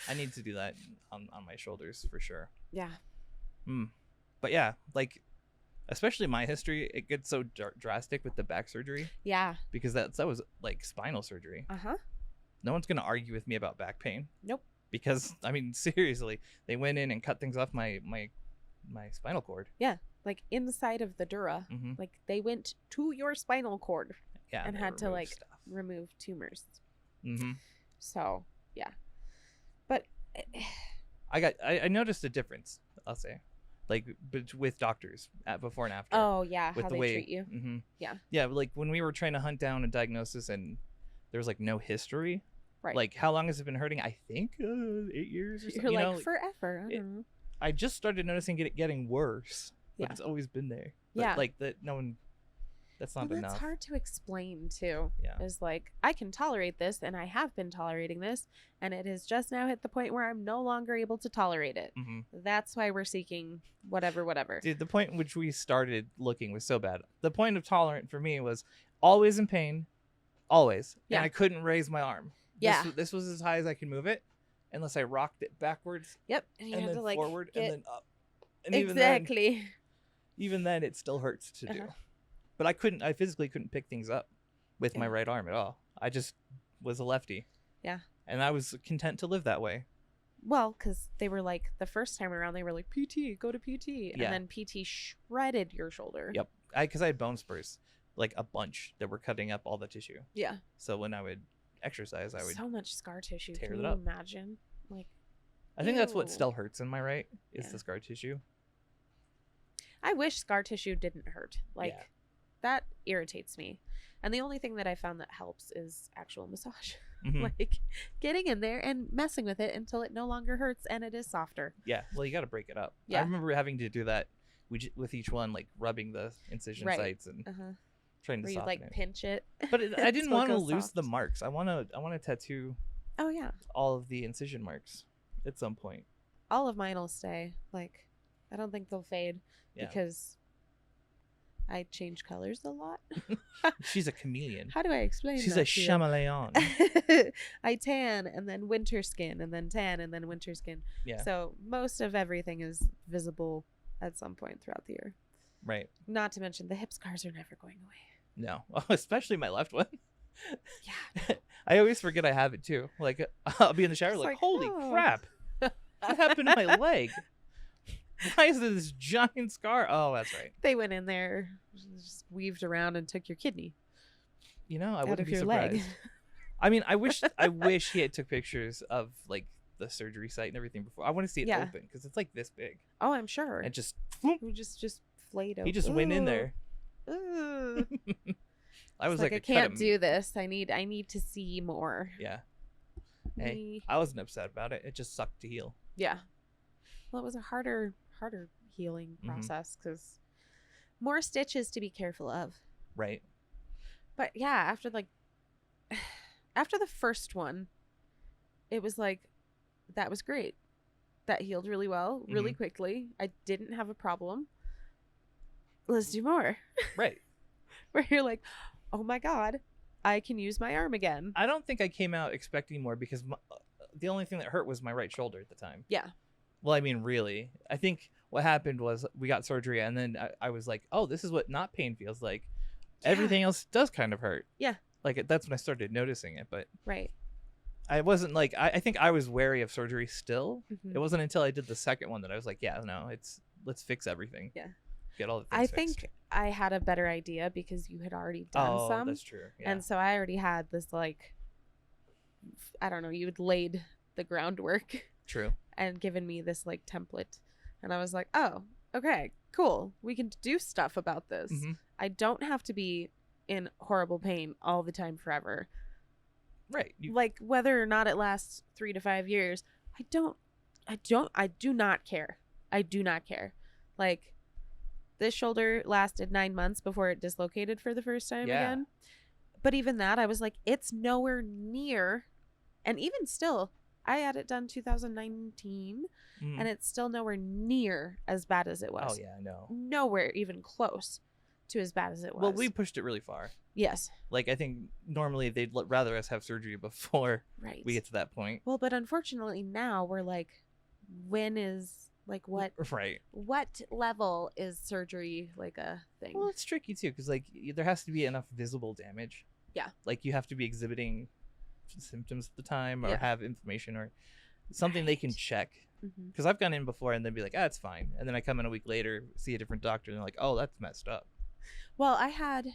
I need to do that on my shoulders for sure. Yeah. But yeah, like, especially my history, it gets so drastic with the back surgery. Yeah. Because that was like spinal surgery. No one's going to argue with me about back pain. Nope. Because, I mean, seriously, they went in and cut things off my spinal cord. Yeah. Like inside of the dura. Like they went to your spinal cord. Yeah. And had to like remove tumors. So, yeah. But I noticed a difference, I'll say. Like with doctors before and after. Oh yeah, with how they treat you. Yeah, like when we were trying to hunt down a diagnosis and there was like no history. Right. Like how long has it been hurting? I think 8 years or something. You're like forever. I don't know. I just started noticing it getting worse. But it's always been there. But Yeah. like that, no one. That's not Well, enough. that's hard to explain too. Yeah. Is like, I can tolerate this, and I have been tolerating this, and it has just now hit the point where I'm no longer able to tolerate it. Mm-hmm. That's why we're seeking whatever. Dude, the point in which we started looking was so bad. The point of tolerant for me was always in pain, always, Yeah. and I couldn't raise my arm. Yeah. This was as high as I could move it, unless I rocked it backwards Yep. And you and have then to like forward get... and then up. And exactly. even then, it still hurts to do. Uh-huh. But I physically couldn't pick things up with my Yeah. right arm at all. I just was a lefty. Yeah. And I was content to live that way. Well, because they were like, the first time around, they were like, PT, go to PT. And Yeah. then PT shredded your shoulder. Yep. Because I had bone spurs, like a bunch that were cutting up all the tissue. Yeah. So when I would exercise, I would. So much scar tissue. tear Can it you up. imagine? Like, I think that's what ew. still hurts in my right is Yeah. the scar tissue. I wish scar tissue didn't hurt. Like, Yeah. that irritates me. And the only thing that I found that helps is actual massage. Mhm. Like, getting in there and messing with it until it no longer hurts and it is softer. Yeah. Well, you got to break it up. Yeah. I remember having to do that with each one, like rubbing the incision Right. sites and Uh-huh. trying to Where you soften like it. pinch it. But I didn't until it want to goes lose the soft. marks. I want to tattoo Oh, yeah. all of the incision marks at some point. All of mine will stay. Like, I don't think they'll fade Yeah. because I change colors a lot. She's a chameleon. How do I explain She's that a to you? chameleon. I tan and then winter skin and then tan and then winter skin. Yeah. So most of everything is visible at some point throughout the year. Right. Not to mention the hip scars are never going away. No. Especially my left one. Yeah. I always forget I have it too. Like I'll be in the shower It's like, like, holy oh. crap. What happened to my leg? Why is there this giant scar? Oh, that's right. They went in there, just weaved around and took your kidney You know, I out wouldn't of be your surprised. leg. I mean, I wish he had took pictures of like the surgery site and everything before. I want to see it Yeah. open because it's like this big Oh, I'm sure. and just whoop, We just flayed open. he just went in there. Ooh. I was It's like, I I can't cut him. do this. I need to see more. Yeah. Hey, Me- I wasn't upset about it. It just sucked to heal. Yeah. Well, it was a harder healing Mhm. process because more stitches to be careful of. Right. But yeah, after the first one, it was like, that was great. That healed really well, really quickly. I didn't have a problem. Let's do more. Right. Where you're like, oh my God, I can use my arm again. I don't think I came out expecting more because the only thing that hurt was my right shoulder at the time. Yeah. Well, I mean, really. I think what happened was we got surgery and then I was like, oh, this is what not pain feels like. Yeah. Everything else does kind of hurt. Yeah. Like that's when I started noticing it. But Right. I wasn't like, I think I was wary of surgery still. Mhm. It wasn't until I did the second one that I was like, yeah, no, let's fix everything. Yeah. Get all the I things think fixed. I had a better idea because you had already done Oh, some. that's true. Yeah. And so I already had this, like, I don't know, you had laid the groundwork True. and given me this, like, template. And I was like, oh, okay, cool. We can do stuff about this. Mhm. I don't have to be in horrible pain all the time forever. Right. Like, whether or not it lasts 3 to 5 years, I do not care. I do not care. Like, this shoulder lasted 9 months before it dislocated for the first time Yeah. again. But even that, I was like, it's nowhere near. And even still, I had it done 2019, Mhm. and it's still nowhere near as bad as it was. Oh yeah, I know. Nowhere even close to as bad as it was. Well, we pushed it really far. Yes. Like I think normally they'd rather us have surgery before Right. we get to that point. Well, but unfortunately now we're like, when is, like, what Right. level is surgery like a thing? Well, it's tricky too because like there has to be enough visible damage. Yeah. Like you have to be exhibiting symptoms at the time or Yeah. have inflammation or something they can Right. check. Mhm. Because I've gone in before and they'd be like, ah, it's fine. And then I come in a week later, see a different doctor, and they're like, oh, that's messed up. Well, I had,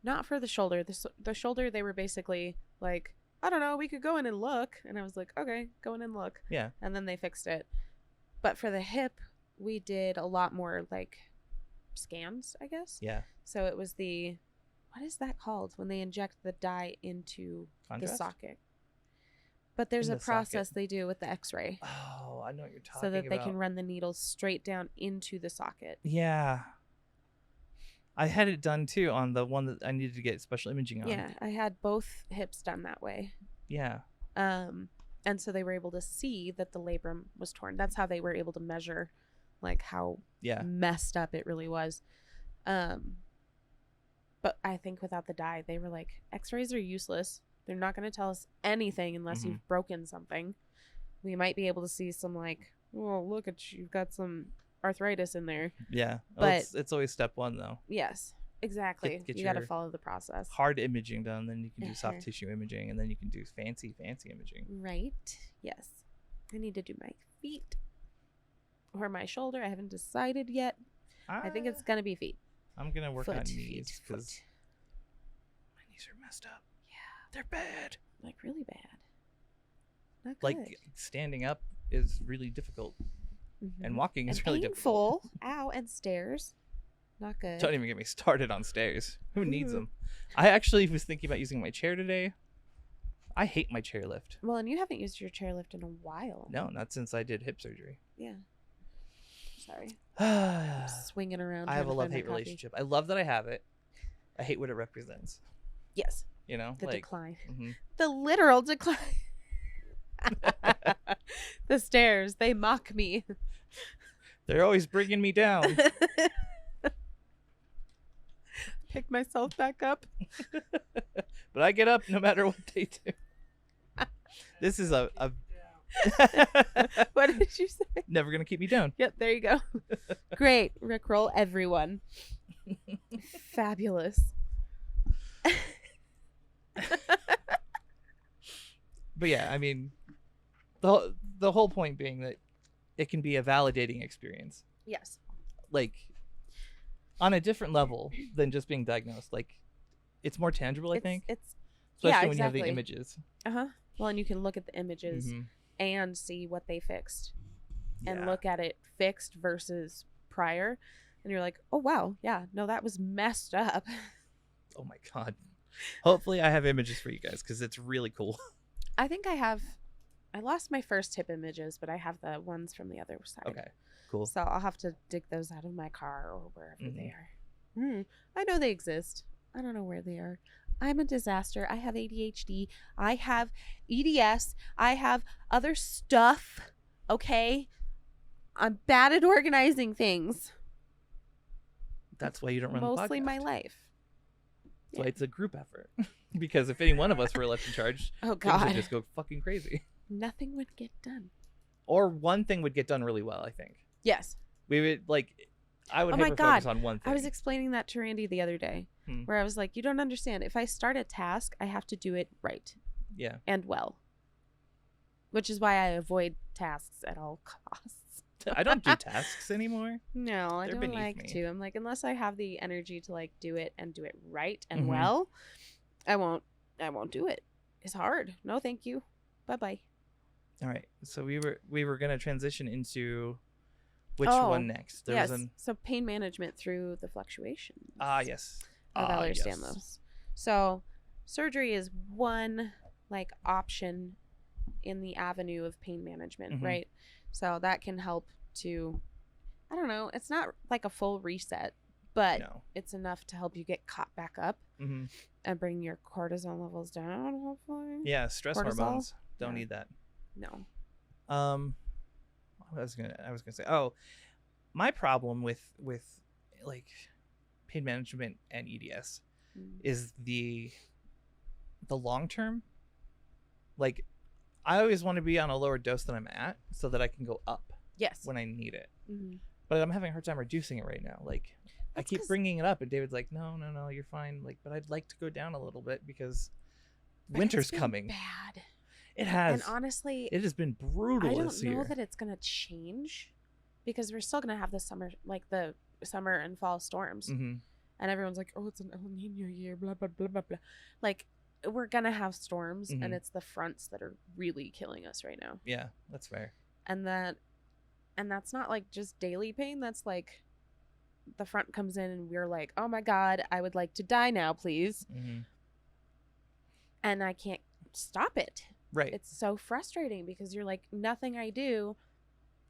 not for the shoulder. The shoulder, they were basically like, I don't know, we could go in and look. And I was like, okay, go in and look. Yeah. And then they fixed it. But for the hip, we did a lot more, like, scans, I guess. Yeah. So it was what is that called when they inject the dye into Contrast? the socket? But there's In a the process socket. they do with the x-ray. Oh, I know what you're talking so that they about. can run the needle straight down into the socket. Yeah. I had it done too on the one that I needed to get special imaging on. Yeah, I had both hips done that way. Yeah. And so they were able to see that the labrum was torn. That's how they were able to measure like how messed up it really was. But I think without the dye, they were like, x-rays are useless. They're not going to tell us anything unless you've broken something. We might be able to see some like, oh, look at you, you've got some arthritis in there. Yeah. But it's always step one though. Yes, exactly. Get you got to follow the process. Hard imaging done, then you can do soft tissue imaging, and then you can do fancy imaging. Right. Yes. I need to do my feet or my shoulder. I haven't decided yet. I think it's going to be feet. I'm going to work on knees because my knees are messed up. Yeah. They're bad. Like really bad. Not good. Like standing up is really difficult. And walking is really difficult. Ow, and stairs. Not good. Don't even get me started on stairs. Who needs them? I actually was thinking about using my chair today. I hate my chairlift. Well, and you haven't used your chairlift in a while. No, not since I did hip surgery. Yeah. Sorry. I'm swinging around. I have a love-hate relationship. I love that I have it. I hate what it represents. Yes. You know? The decline. The literal decline. The stairs. They mock me. They're always bringing me down. Pick myself back up. But I get up no matter what they do. This is a What did you say? Never gonna keep me down. Yep, there you go. Great. Rickroll everyone. Fabulous. But yeah, I mean, the whole point being that it can be a validating experience. Yes. Like, on a different level than just being diagnosed. Like, it's more tangible, I think. Especially when you have the images. Well, and you can look at the images and see what they fixed. And look at it fixed versus prior. And you're like, oh, wow. Yeah, no, that was messed up. Oh, my God. Hopefully I have images for you guys because it's really cool. I think I lost my first hip images, but I have the ones from the other side. Okay, cool. So I'll have to dig those out of my car or wherever they are. I know they exist. I don't know where they are. I'm a disaster. I have ADHD. I have EDS. I have other stuff. Okay? I'm bad at organizing things. That's why you don't run the podcast. Mostly my life. That's why it's a group effort. Because if any one of us were left in charge, oh God, things would just go fucking crazy. Nothing would get done. Or one thing would get done really well, I think. Yes. We would I would focus on one thing. I was explaining that to Randy the other day, where I was like, you don't understand. If I start a task, I have to do it right. Yeah. And well. Which is why I avoid tasks at all costs. I don't do tasks anymore. No, I don't like to. I'm like, unless I have the energy to like do it and do it right and well, I won't do it. It's hard. No, thank you. Bye-bye. All right. So we were going to transition into which one next. So pain management through the fluctuations. Yes. Of Ehlers-Danlos. So surgery is one like option in the avenue of pain management, right? So that can help to, I don't know, it's not like a full reset, but it's enough to help you get caught back up and bring your cortisol levels down, hopefully. Yeah, stress hormones. Don't need that. No. I was gonna say, my problem with like pain management and EDS is the long term. Like, I always want to be on a lower dose than I'm at so that I can go up when I need it. But I'm having a hard time reducing it right now. Like, I keep bringing it up and David's like, no, you're fine. Like, but I'd like to go down a little bit because winter's coming. Bad. It has. And honestly, it has been brutal this year. I don't know that it's going to change because we're still going to have the summer and fall storms. And everyone's like, oh, it's an El Nino year, blah, blah, blah, blah, blah. Like, we're going to have storms and it's the fronts that are really killing us right now. Yeah, that's fair. And that's not like just daily pain. That's like the front comes in and we're like, oh my God, I would like to die now, please. And I can't stop it. Right. It's so frustrating because you're like, nothing I do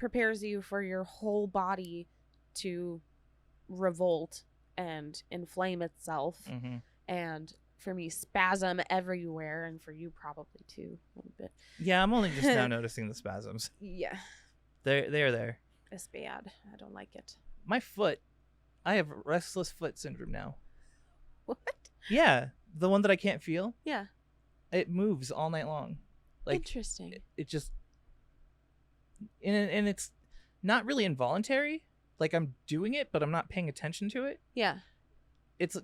prepares you for your whole body to revolt and inflame itself. Mm-hmm. And for me, spasm everywhere, and for you probably too, a little bit. Yeah, I'm only just now noticing the spasms. Yeah. They're there. It's bad. I don't like it. My foot, I have restless foot syndrome now. What? Yeah, the one that I can't feel. Yeah. It moves all night long. Like, interesting. It just, and it's not really involuntary. Like, I'm doing it, but I'm not paying attention to it. Yeah.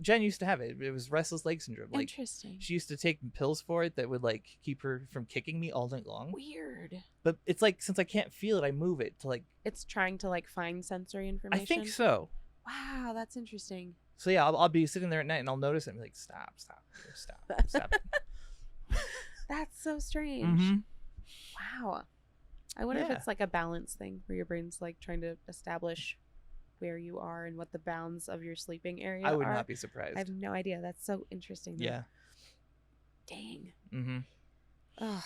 Jen used to have it. It was restless leg syndrome. Like, interesting. She used to take pills for it that would like keep her from kicking me all night long. Weird. But it's like, since I can't feel it, I move it to like. It's trying to like find sensory information. I think so. Wow, that's interesting. So yeah, I'll be sitting there at night and I'll notice it and be like, stop. That's so strange. Mm-hmm. Wow. I wonder if Yeah. it's like a balance thing where your brain's like trying to establish where you are and what the bounds of your sleeping area are. I would not be surprised. I have no idea. That's so interesting. Though. Yeah. Dang. Mm-hmm. Ugh.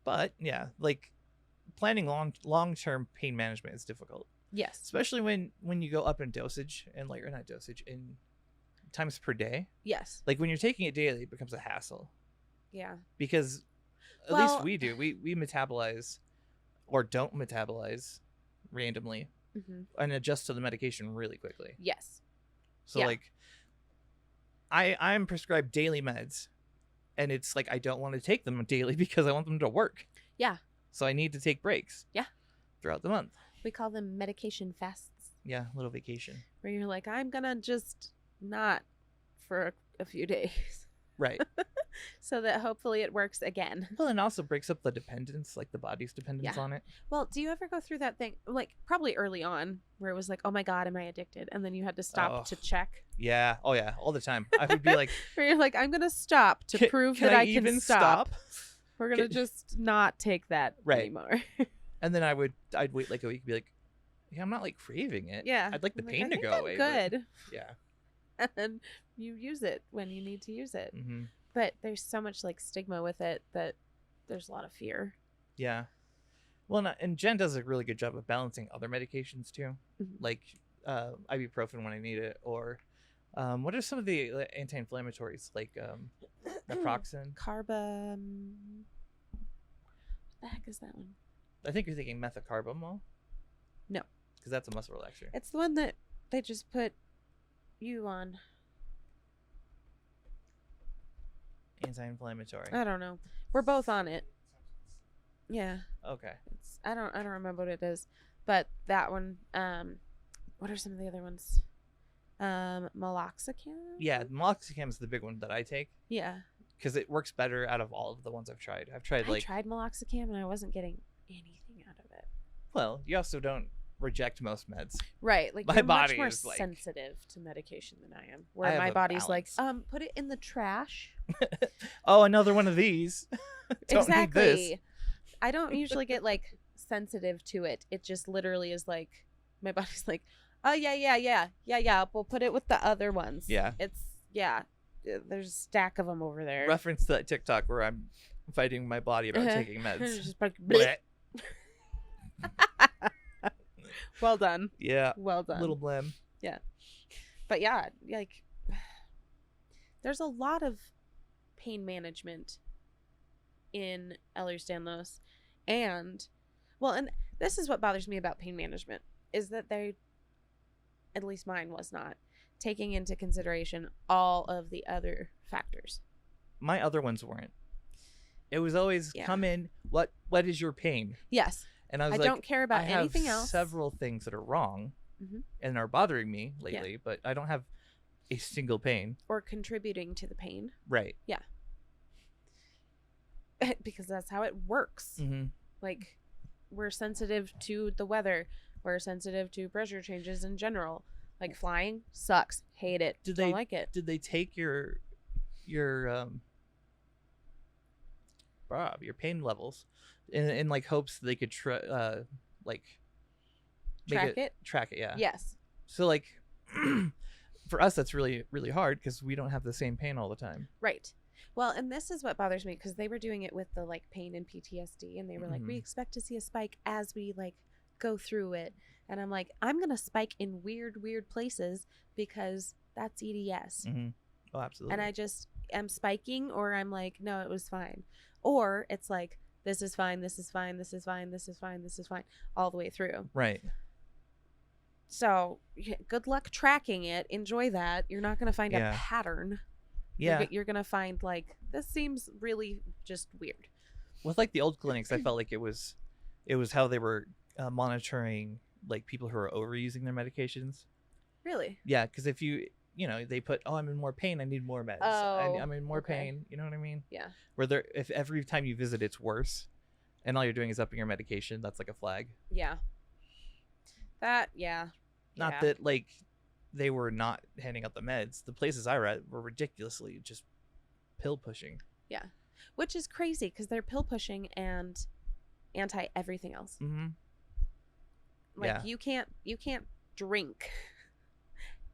But yeah, like planning long-term pain management is difficult. Yes. Especially when you go up in dosage and like, or not dosage, in times per day. Yes. Like when you're taking it daily, it becomes a hassle. Yeah. Because at least we do. We metabolize or don't metabolize randomly and adjust to the medication really quickly. Yes. So like I'm prescribed daily meds and it's like I don't want to take them daily because I want them to work. Yeah. So I need to take breaks. Yeah. Throughout the month. We call them medication fasts. Yeah, a little vacation. Where you're like, I'm gonna just not for a few days. Right. So that hopefully it works again. Well, it also breaks up the dependence, like the body's dependence on it. Well, do you ever go through that thing, like probably early on, where it was like, oh my God, am I addicted? And then you had to stop to check. Yeah. Oh yeah. All the time. I would be like, where you're like, I'm going to stop to prove that I can stop. We're going to just not take that anymore. And then I'd wait like a week and be like, yeah, I'm not like craving it. Yeah. I'd like the pain to go away. Good. But, yeah. And then you use it when you need to use it. Mm-hmm. But there's so much like stigma with it that there's a lot of fear. Yeah. Well, and Jen does a really good job of balancing other medications too, like ibuprofen when I need it, or what are some of the anti-inflammatories like naproxen? What the heck is that one? I think you're thinking methocarbamol. No, because that's a muscle relaxer. It's the one that they just put you on. Anti-inflammatory. I don't know. We're both on it. Yeah. Okay. I don't remember what it is, but that one. What are some of the other ones? Meloxicam. Yeah, meloxicam is the big one that I take. Yeah. Because it works better out of all of the ones I've tried. I tried meloxicam and I wasn't getting anything out of it. Well, you also don't reject most meds. Right. Like my body much more is like sensitive to medication than I am. Where my body's balance. Like, put it in the trash. Oh, another one of these. Don't need this. I don't usually get like sensitive to it. It just literally is like my body's like, oh yeah. We'll put it with the other ones. Yeah. There's a stack of them over there. Reference to that TikTok where I'm fighting my body about taking meds. Just like, well done. Yeah. Well done. Little blim. Yeah. But yeah, like there's a lot of pain management in Ehlers-Danlos, and this is what bothers me about pain management is that they, at least mine was not taking into consideration all of the other factors. My other ones weren't. It was always come in. What is your pain? Yes. And I was I don't care about anything else. Several things that are wrong and are bothering me lately, but I don't have a single pain or contributing to the pain. Right. Yeah. Because that's how it works. Like we're sensitive to the weather. We're sensitive to pressure changes in general. Like flying sucks. Hate it. Don't like it. Did they take your pain levels in like hopes that they could track it? Yeah. Yes. So like for us that's really really hard because we don't have the same pain all the time. Right. Well, and this is what bothers me because they were doing it with the like pain and PTSD, and they were like, we expect to see a spike as we like go through it. And I'm like, I'm going to spike in weird places because that's EDS. Mm-hmm. Oh, absolutely. And I just am spiking, or I'm like, no, it was fine. Or it's like, this is fine, this is fine, this is fine, this is fine, this is fine, all the way through. Right. So good luck tracking it. Enjoy that. You're not going to find Yeah. a pattern. Yeah. You're going to find like, this seems really just weird. With like the old clinics, I felt like it was how they were monitoring like people who are overusing their medications. Really? Yeah, because if they put, oh, I'm in more pain, I need more meds. Oh, I'm in more okay. pain. You know what I mean? Yeah. Where if every time you visit it's worse, and all you're doing is upping your medication, that's like a flag. Yeah. That, yeah. Not that like they were not handing out the meds. The places I read were ridiculously just pill pushing. Yeah. Which is crazy because they're pill pushing and anti everything else. Mm-hmm. Like you can't drink.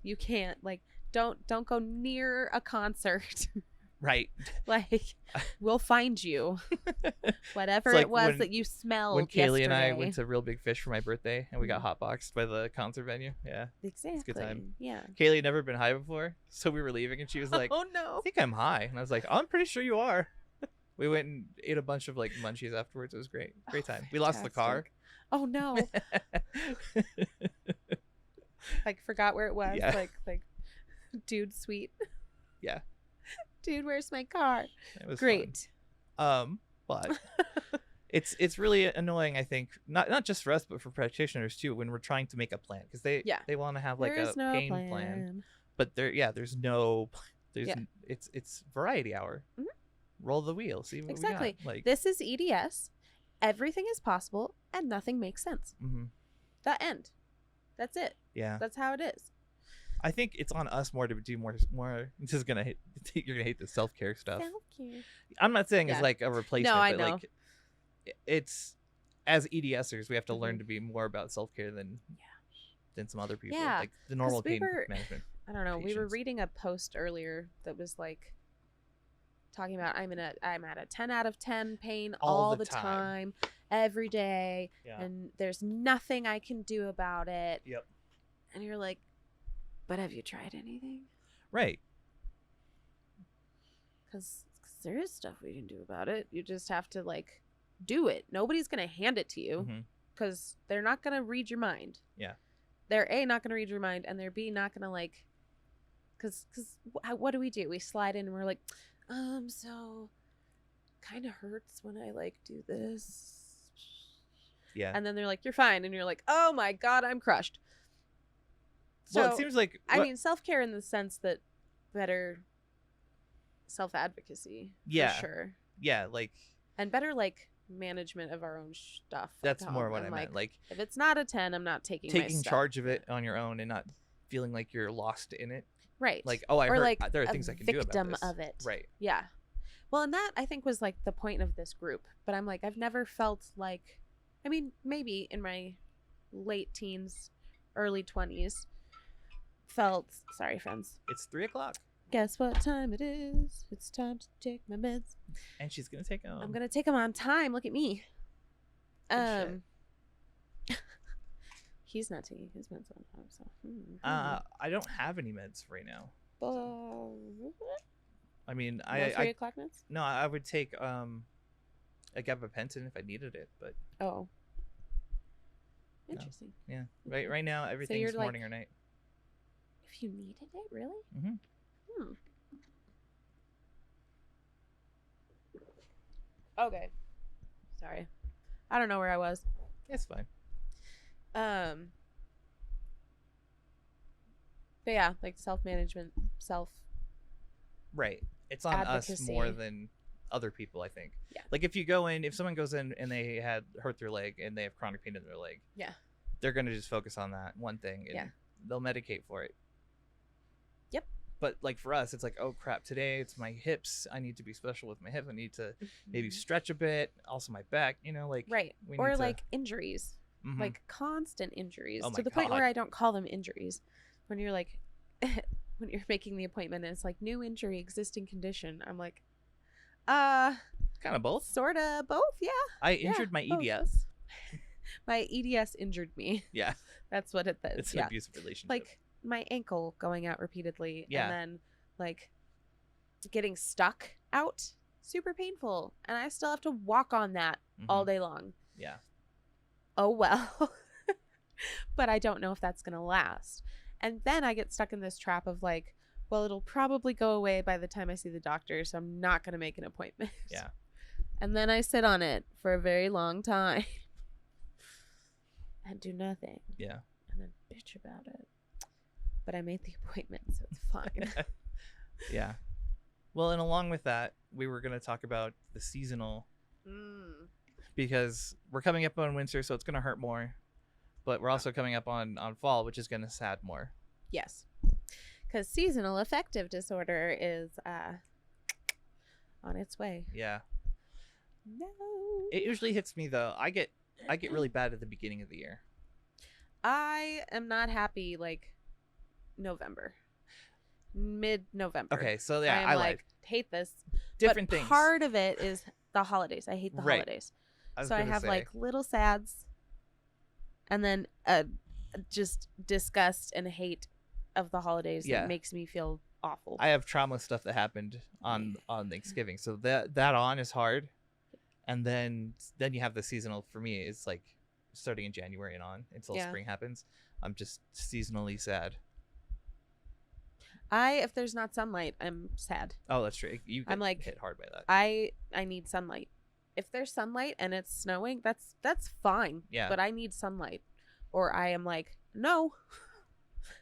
You can't like don't go near a concert. Right. Like we'll find you. Whatever like it was when, that you smelled when Kaylee yesterday. and I went to Real Big Fish for my birthday and we got hotboxed by the concert venue. Yeah. Exactly. It's a good time. Yeah. Kaylee had never been high before, so we were leaving and she was like, oh no. I think I'm high. And I was like, oh, I'm pretty sure you are. We went and ate a bunch of like munchies afterwards. It was great. Great time. We lost the car. Oh no. Like forgot where it was. Yeah. Like dude, sweet. Yeah. Dude, where's my car? It was great. Fun. But it's really annoying, I think, not just for us but for practitioners too, when we're trying to make a plan, because they want to have like a pain plan, but there's no it's variety hour. Mm-hmm. Roll the wheel, see what we got. Like, this is EDS. Everything is possible and nothing makes sense. Mm-hmm. The end. That's it. Yeah, that's how it is. I think it's on us more to do more. This is gonna you're gonna hate the self-care stuff. Self-care. I'm not saying it's like a replacement. No, I but know. Like, it's as EDSers, we have to learn to be more about self-care than some other people. Yeah, like the normal pain management. I don't know. Patients. We were reading a post earlier that was like talking about I'm at a 10 out of 10 pain all the time, every day, and there's nothing I can do about it. Yep. And you're like, but have you tried anything? Right. Because there is stuff we can do about it. You just have to like do it. Nobody's gonna hand it to you because they're not gonna read your mind. Yeah. They're A, not gonna read your mind, and they're B, not gonna like. Because what do? We slide in and we're like, so kind of hurts when I like do this. Yeah. And then they're like, you're fine, and you're like, oh my god, I'm crushed. Well, So, it seems like I mean, self-care in the sense that better self-advocacy. Yeah. For sure. Yeah, like. And better like management of our own stuff. That's more what I meant. Like, if it's not a 10, I'm not taking charge of it on your own and not feeling like you're lost in it. Right. Like, oh, I heard like there are things I can do about this. Victim of it. Right. Yeah. Well, and that I think was like the point of this group. But I'm like, I've never felt like, I mean, maybe in my late teens, early 20s, sorry, friends. It's 3:00. Guess what time it is? It's time to take my meds. And she's gonna take them. I'm gonna take them on time. Look at me. He's not taking his meds on time, so. I don't have any meds right now. I mean, no 3 o'clock meds? No, I would take a gabapentin if I needed it, but. Oh. Interesting. No. Yeah. Right now, everything's morning or night. If you needed it, really? Mm-hmm. Okay. Sorry. I don't know where I was. It's fine. But yeah, like self-management, Right. It's on advocacy. us more than other people, I think. Yeah. Like if someone goes in and they hurt their leg and they have chronic pain in their leg. Yeah. They're going to just focus on that one thing and they'll medicate for it. Yep. But like for us, it's like, oh crap, today it's my hips. I need to be special with my hip. I need to maybe stretch a bit. Also my back, like. Right. Or like injuries. Mm-hmm. Like constant injuries. Oh to the point where I don't call them injuries. When you're like, when you're making the appointment and it's like new injury, existing condition. I'm like, kind of both. Sort of both, yeah. I injured my EDS. My EDS injured me. Yeah. That's what it is. It's an abusive relationship. Like my ankle going out repeatedly. Yeah. And then like getting stuck out. Super painful. And I still have to walk on that all day long. Yeah. Oh, well. But I don't know if that's going to last. And then I get stuck in this trap of like, well, it'll probably go away by the time I see the doctor, so I'm not going to make an appointment. Yeah. And then I sit on it for a very long time and do nothing. Yeah. And then bitch about it. But I made the appointment, so it's fine. Yeah. Well, and along with that, we were going to talk about the seasonal because we're coming up on winter, so it's going to hurt more. But we're also coming up on fall, which is going to sad more. Yes. Because seasonal affective disorder is on its way. Yeah. No. It usually hits me, though. I get really bad at the beginning of the year. I am not happy, like, November. Mid-November. Okay, so yeah, I like, hate this. Different but things. Part of it is the holidays. I hate the holidays. So I have, like, little sads. And then just disgust and hate of the holidays that makes me feel awful. I have trauma stuff that happened on Thanksgiving, so that on is hard. And then you have the seasonal. For me, it's like starting in January and on until spring happens. I'm just seasonally sad. If there's not sunlight, I'm sad. Oh, that's true. You get I'm like hit hard by that. I need sunlight. If there's sunlight and it's snowing, that's fine. Yeah. But I need sunlight, or I am like, no.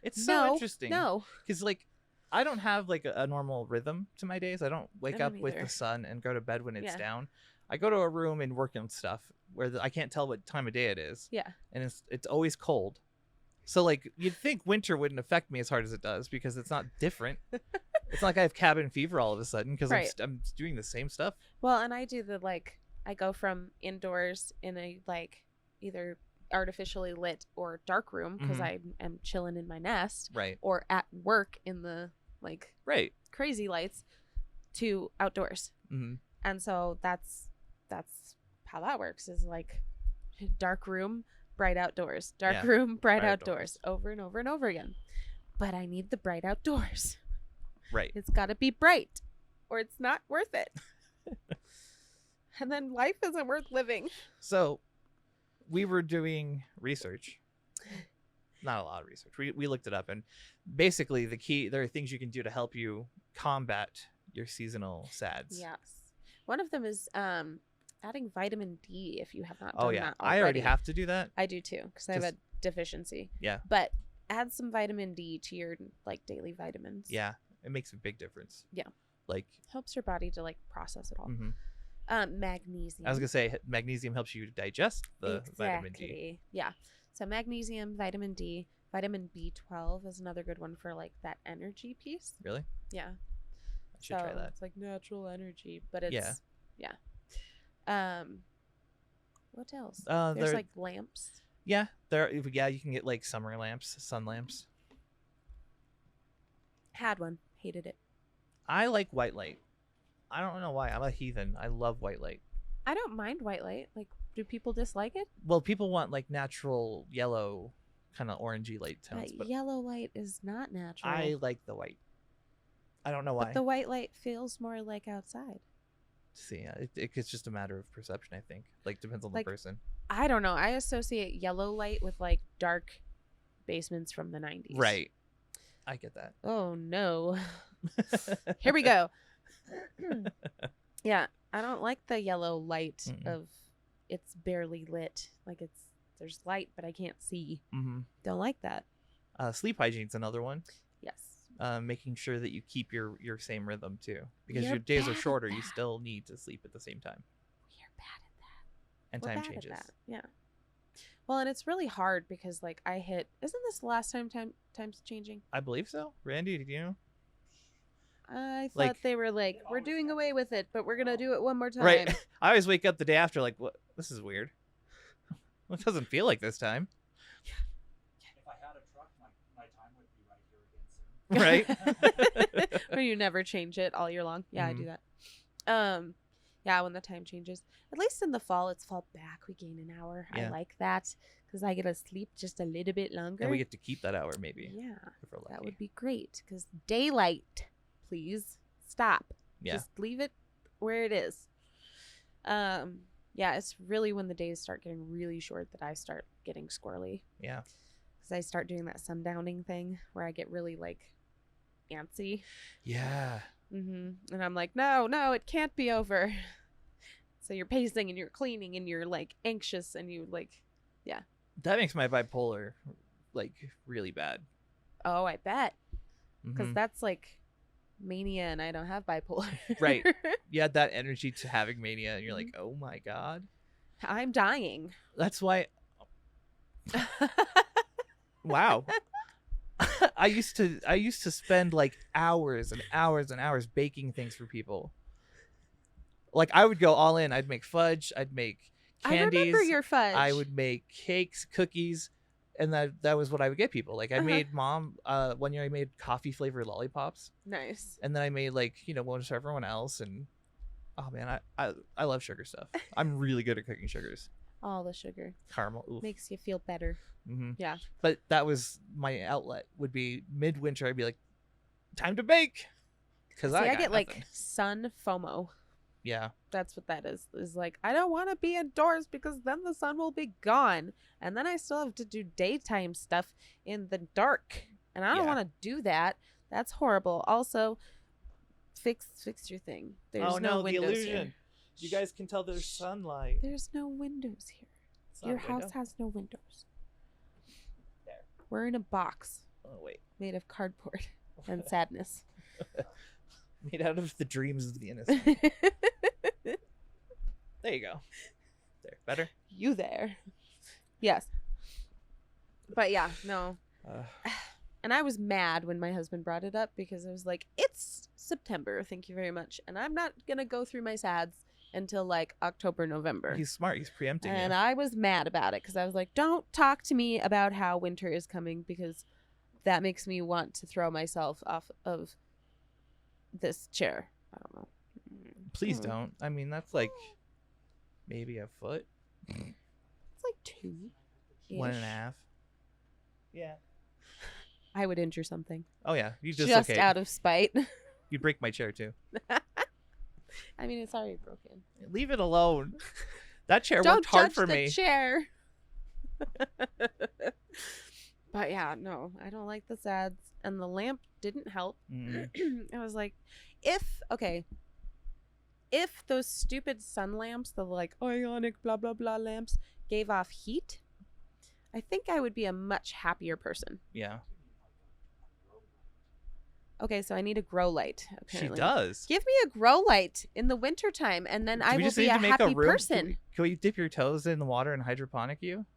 It's so interesting. No. Because like, I don't have like a normal rhythm to my days. I don't wake up with the sun and go to bed when it's down. I go to a room and work on stuff where I can't tell what time of day it is. Yeah. And it's always cold. So like you'd think winter wouldn't affect me as hard as it does because it's not different. It's not like I have cabin fever all of a sudden because I'm doing the same stuff. Well, and I do I go from indoors in a like either artificially lit or dark room because I am chilling in my nest, right? Or at work in the like crazy lights to outdoors. And so that's how that works is like dark room, bright outdoors, dark room, bright outdoors, over and over and over again. But I need the bright outdoors. Right. It's got to be bright or it's not worth it. And then life isn't worth living. So we were doing research. Not a lot of research. We looked it up, and basically there are things you can do to help you combat your seasonal SADs. Yes. One of them is adding vitamin D if you have not done that already. I already have to do that. I do too because I have a deficiency. Yeah. But add some vitamin D to your like daily vitamins. Yeah. It makes a big difference. Yeah. Like helps your body to like process it all. Magnesium. I was gonna say magnesium helps you digest the vitamin D. Yeah. So magnesium, vitamin D, vitamin B12 is another good one for like that energy piece. Really? Yeah. I should try that. It's like natural energy, but it's yeah. What else? There's like lamps. Yeah, you can get like summer lamps, sun lamps. Had one, hated it. I like white light. I don't know why. I'm a heathen. I love white light. I don't mind white light. Like, do people dislike it? Well, people want like natural yellow, kind of orangey light tones. But yellow light is not natural. I like the white. I don't know why. But the white light feels more like outside. See, it's just a matter of perception, I think. Like, depends on the person. I don't know. I associate yellow light with like dark basements from the 90s. Right. I get that. Oh, no. Here we go. Yeah. I don't like the yellow light of it's barely lit. Like there's light, but I can't see. Don't like that. Sleep hygiene's another one. Yes. Making sure that you keep your same rhythm too, because your days are shorter. You still need to sleep at the same time. We are bad at that. And time changes. Yeah. Well, and it's really hard because like isn't this the last time time's changing? I believe so. Randy, did you know? I thought they were like, we're doing away with it, but we're gonna do it one more time. Right. I always wake up the day after like, what? This is weird. It doesn't feel like this time. If I had a truck, my time would be right here again soon. Right. Or you never change it all year long. Yeah, I do that. Yeah, when the time changes. At least in the fall, it's fall back. We gain an hour. I Yeah. like that because I get to sleep just a little bit longer. And we get to keep that hour maybe. Yeah, If we're lucky. that would be great because daylight, please stop. Yeah. Just leave it where it is. Yeah, it's really when the days start getting really short that I start getting squirrely. Yeah. Because I start doing that sundowning thing where I get really like antsy. Yeah. And I'm like, no, it can't be over. So you're pacing and you're cleaning and you're like anxious and you like, yeah. That makes my bipolar like really bad. Oh, I bet. Because Mhm. that's like mania and I don't have bipolar. Right. You had that energy to having mania and you're like, oh my God. I'm dying. That's why. Wow. I used to spend like hours and hours and hours baking things for people. Like I would go all in. I'd make fudge. I'd make candies. I remember your fudge. I would make cakes, cookies, and that was what I would get people. Like I made mom. One year I made coffee flavored lollipops. Nice. And then I made like one for everyone else. And oh man, I love sugar stuff. I'm really good at cooking sugars. All the sugar Caramel. Oof. makes you feel better. Mm-hmm. Yeah. But that was my outlet. Would be midwinter. I'd be like, time to bake. Because I get nothing. like sun FOMO. Yeah. That's what that is. Is like, I don't want to be indoors because then the sun will be gone. And then I still have to do daytime stuff in the dark. And I don't want to do that. That's horrible. Also, fix your thing. There's no windows here. You guys can tell there's sunlight. There's no windows here. It's not Your a window. house has no windows. There. We're in a box Oh wait. made of cardboard and sadness. Made out of the dreams of the innocent. There you go. There. Better? You there. Yes. But yeah, no. And I was mad when my husband brought it up because I was like, it's September, thank you very much. And I'm not going to go through my sads until like October, November. He's smart. He's preempting And you. I was mad about it because I was like, don't talk to me about how winter is coming because that makes me want to throw myself off of this chair. I don't know. Please don't. I mean, that's like maybe a foot. It's like 2. 1.5. Yeah. I would injure something. Oh yeah. You Just out of spite. You'd break my chair too. I mean, it's already broken. Leave it alone. That chair Don't worked hard judge for the me. chair. But yeah, no, I don't like the sads. And the lamp didn't help. I was like, if those stupid sun lamps, the like ionic blah blah blah lamps, gave off heat, I think I would be a much happier person. Yeah. Okay, so I need a grow light, apparently. She does. Give me a grow light in the wintertime, and then I Do we will just be need a to make happy room? person. Can we dip your toes in the water and hydroponic you?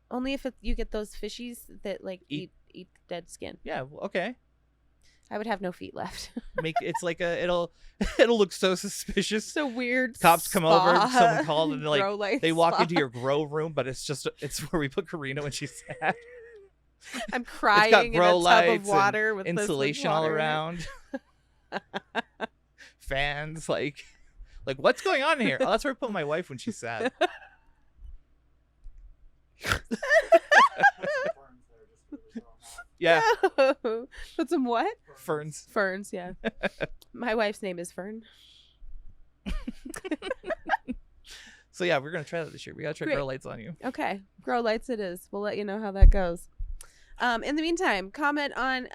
Only if you get those fishies that like eat dead skin. Yeah. Okay. I would have no feet left. Make it's like it'll look so suspicious. So weird. Cops come over, someone called, and grow like light they walk spa. into your grow room, but it's where we put Karina when she's sad. I'm crying got in grow a tub of lights water with this with insulation all water in it. around. Fans, like what's going on here? Oh, that's where I put my wife when she's sad. Yeah, Put some what? ferns. Ferns, yeah. My wife's name is Fern. So yeah, we're gonna try that this year. We gotta try Great. grow lights on you. Okay. Grow lights it is. We'll let you know how that goes. In the meantime, comment on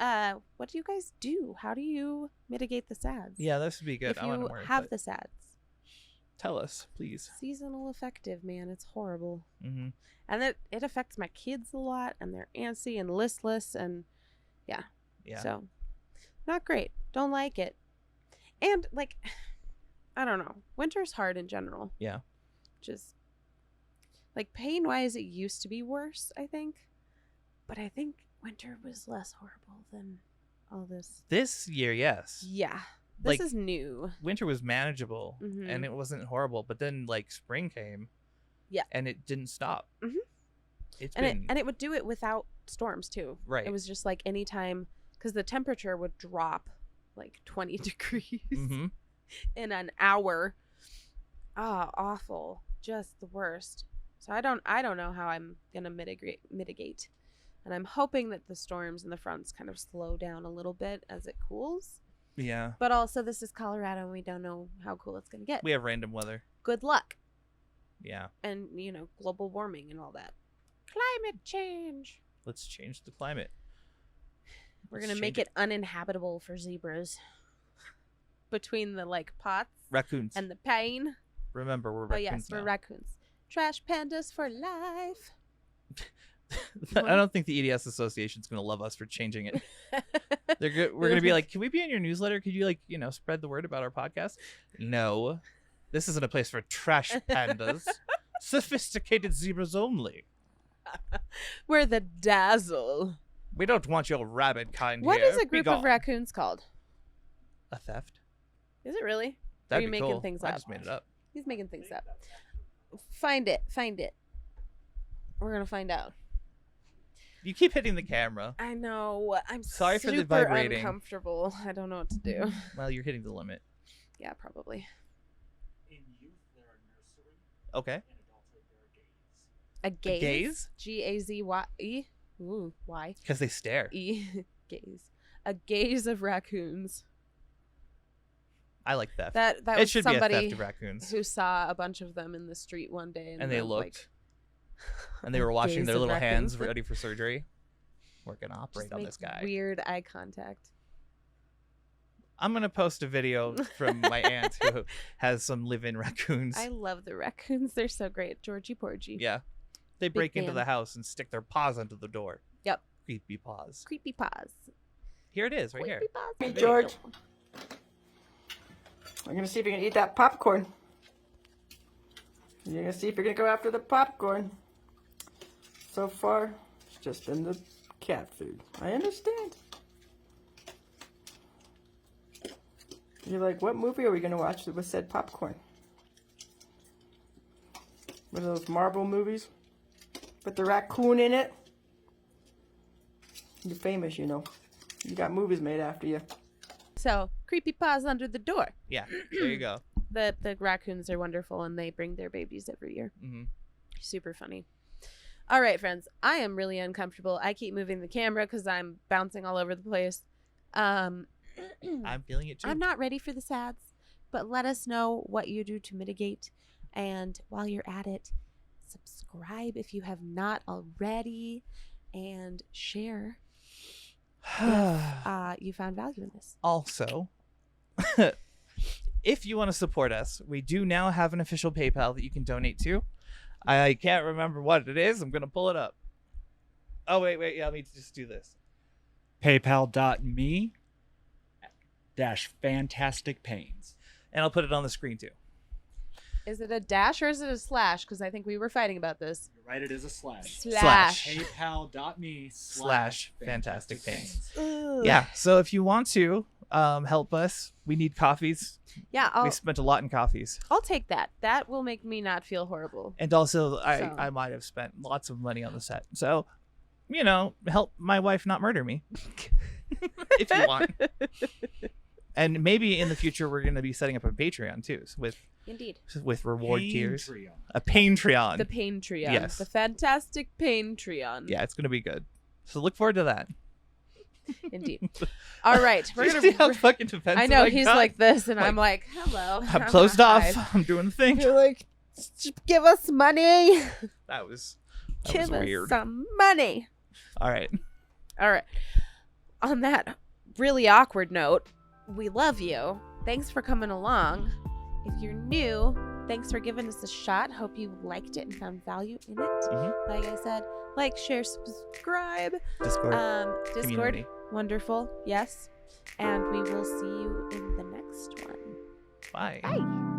what do you guys do? How do you mitigate the sads? Yeah, this would be good. If I want you to more have input. the sads. Tell us, please. Seasonal affective, man. It's horrible. Mm-hmm. And it affects my kids a lot, and they're antsy and listless, and yeah. So, not great. Don't like it. And, like, I don't know. Winter's hard in general. Yeah. Just, like, pain-wise, it used to be worse, I think. But I think winter was less horrible than all this. This year, yes. Yeah. This Like, is new. winter was manageable Mhm. and it wasn't horrible, but then like spring came. Yeah. And it didn't stop. Mhm. It's And been it would do it without storms, too. right. It was just, like, anytime, because the temperature would drop, like, 20 degrees Mm-hmm. in an hour. Oh, awful. Just the worst. So I don't know how I'm going to mitigate. And I'm hoping that the storms and the fronts kind of slow down a little bit as it cools. Yeah. But also this is Colorado and we don't know how cool it's going to get. We have random weather. Good luck. Yeah. And, global warming and all that. Climate change. Let's change the climate. We're going to make it uninhabitable for zebras. Between the, pots. Raccoons. And the pain. Remember, we're raccoons. Oh, yes, we're now. raccoons. Trash pandas for life. I don't think the EDS Association's going to love us for changing it. We're going to be like, can we be in your newsletter? Could you, spread the word about our podcast? No. This isn't a place for trash pandas. Sophisticated zebras only. We're the dazzle. We don't want your rabid kind What here. is a group of raccoons called? A theft? Is it really? That'd Are you be making cool. things I up? just made it up. He's making things up. Find it. We're going to find out. You keep hitting the camera. I know. I'm sorry for the super vibrating. Uncomfortable. I don't know what to do. Well, you're hitting the limit. Yeah, probably. In youth, there are nursery. Okay. In adulthood, there are gaze. A gaze? Gaze? G-A-Z-Y-E? Ooh, Y. Because they stare. E. Gaze. A gaze of raccoons. I like theft. That it was should be a somebody theft of raccoons. who saw a bunch of them in the street one day. And they was looked. And they were washing gaze their of little raccoons. hands ready for surgery. We're going to operate Just on make this guy. weird eye contact. I'm going to post a video from my aunt who has some live-in raccoons. I love the raccoons. They're so great. Georgie Porgy. Yeah. They break into fan. the house and stick their paws under the door. Yep. Creepy paws. Creepy paws. Here it is, right here. Creepy paws. Hey, George. I'm going to see if you can eat that popcorn. You're going to see if you're going to go after the popcorn. So far, it's just been the cat food. I understand. You're like, what movie are we going to watch with said popcorn? One of those Marvel movies? With the raccoon in it? You're famous, you know. You got movies made after you. So, creepy paws under the door. Yeah, there you go. The raccoons are wonderful and they bring their babies every year. Mm-hmm. Super funny. All right, friends. I am really uncomfortable. I keep moving the camera because I'm bouncing all over the place. I'm feeling it too. I'm not ready for the sads, but let us know what you do to mitigate. And while you're at it, subscribe if you have not already and share if you found value in this. Also, if you want to support us, we do now have an official PayPal that you can donate to. I can't remember what it is. I'm going to pull it up. Oh, wait. Yeah, let me just do this. PayPal.me/fantasticpains. And I'll put it on the screen too. Is it a dash or is it a slash? Because I think we were fighting about this. You're right, it is a slash. Slash. PayPal.me/fantasticpains. Ugh. Yeah, so if you want to help us, we need coffees. Yeah, We spent a lot in coffees. I'll take that. That will make me not feel horrible. And also, So- I might have spent lots of money on the set. So, help my wife not murder me. If you want. And maybe in the future, we're going to be setting up a Patreon, too, Indeed. with reward tiers. Patreon. A Patreon. The Patreon. Yes. The fantastic Patreon. Yeah, it's going to be good. So look forward to that. Indeed. All right. We're going to see how fucking defensive I know he's got? like this, and Like, I'm like, hello. I'm closed off. hide. I'm doing the thing. You're like, give us money. That was Give us weird. some money. All right. All right. On that really awkward note, we love you. Thanks for coming along. If you're new, thanks for giving us a shot. Hope you liked it and found value in it. Mhm. Like I said, like, share, subscribe. Discord. Discord, community. wonderful. Yes. And we will see you in the next one. Bye. Bye.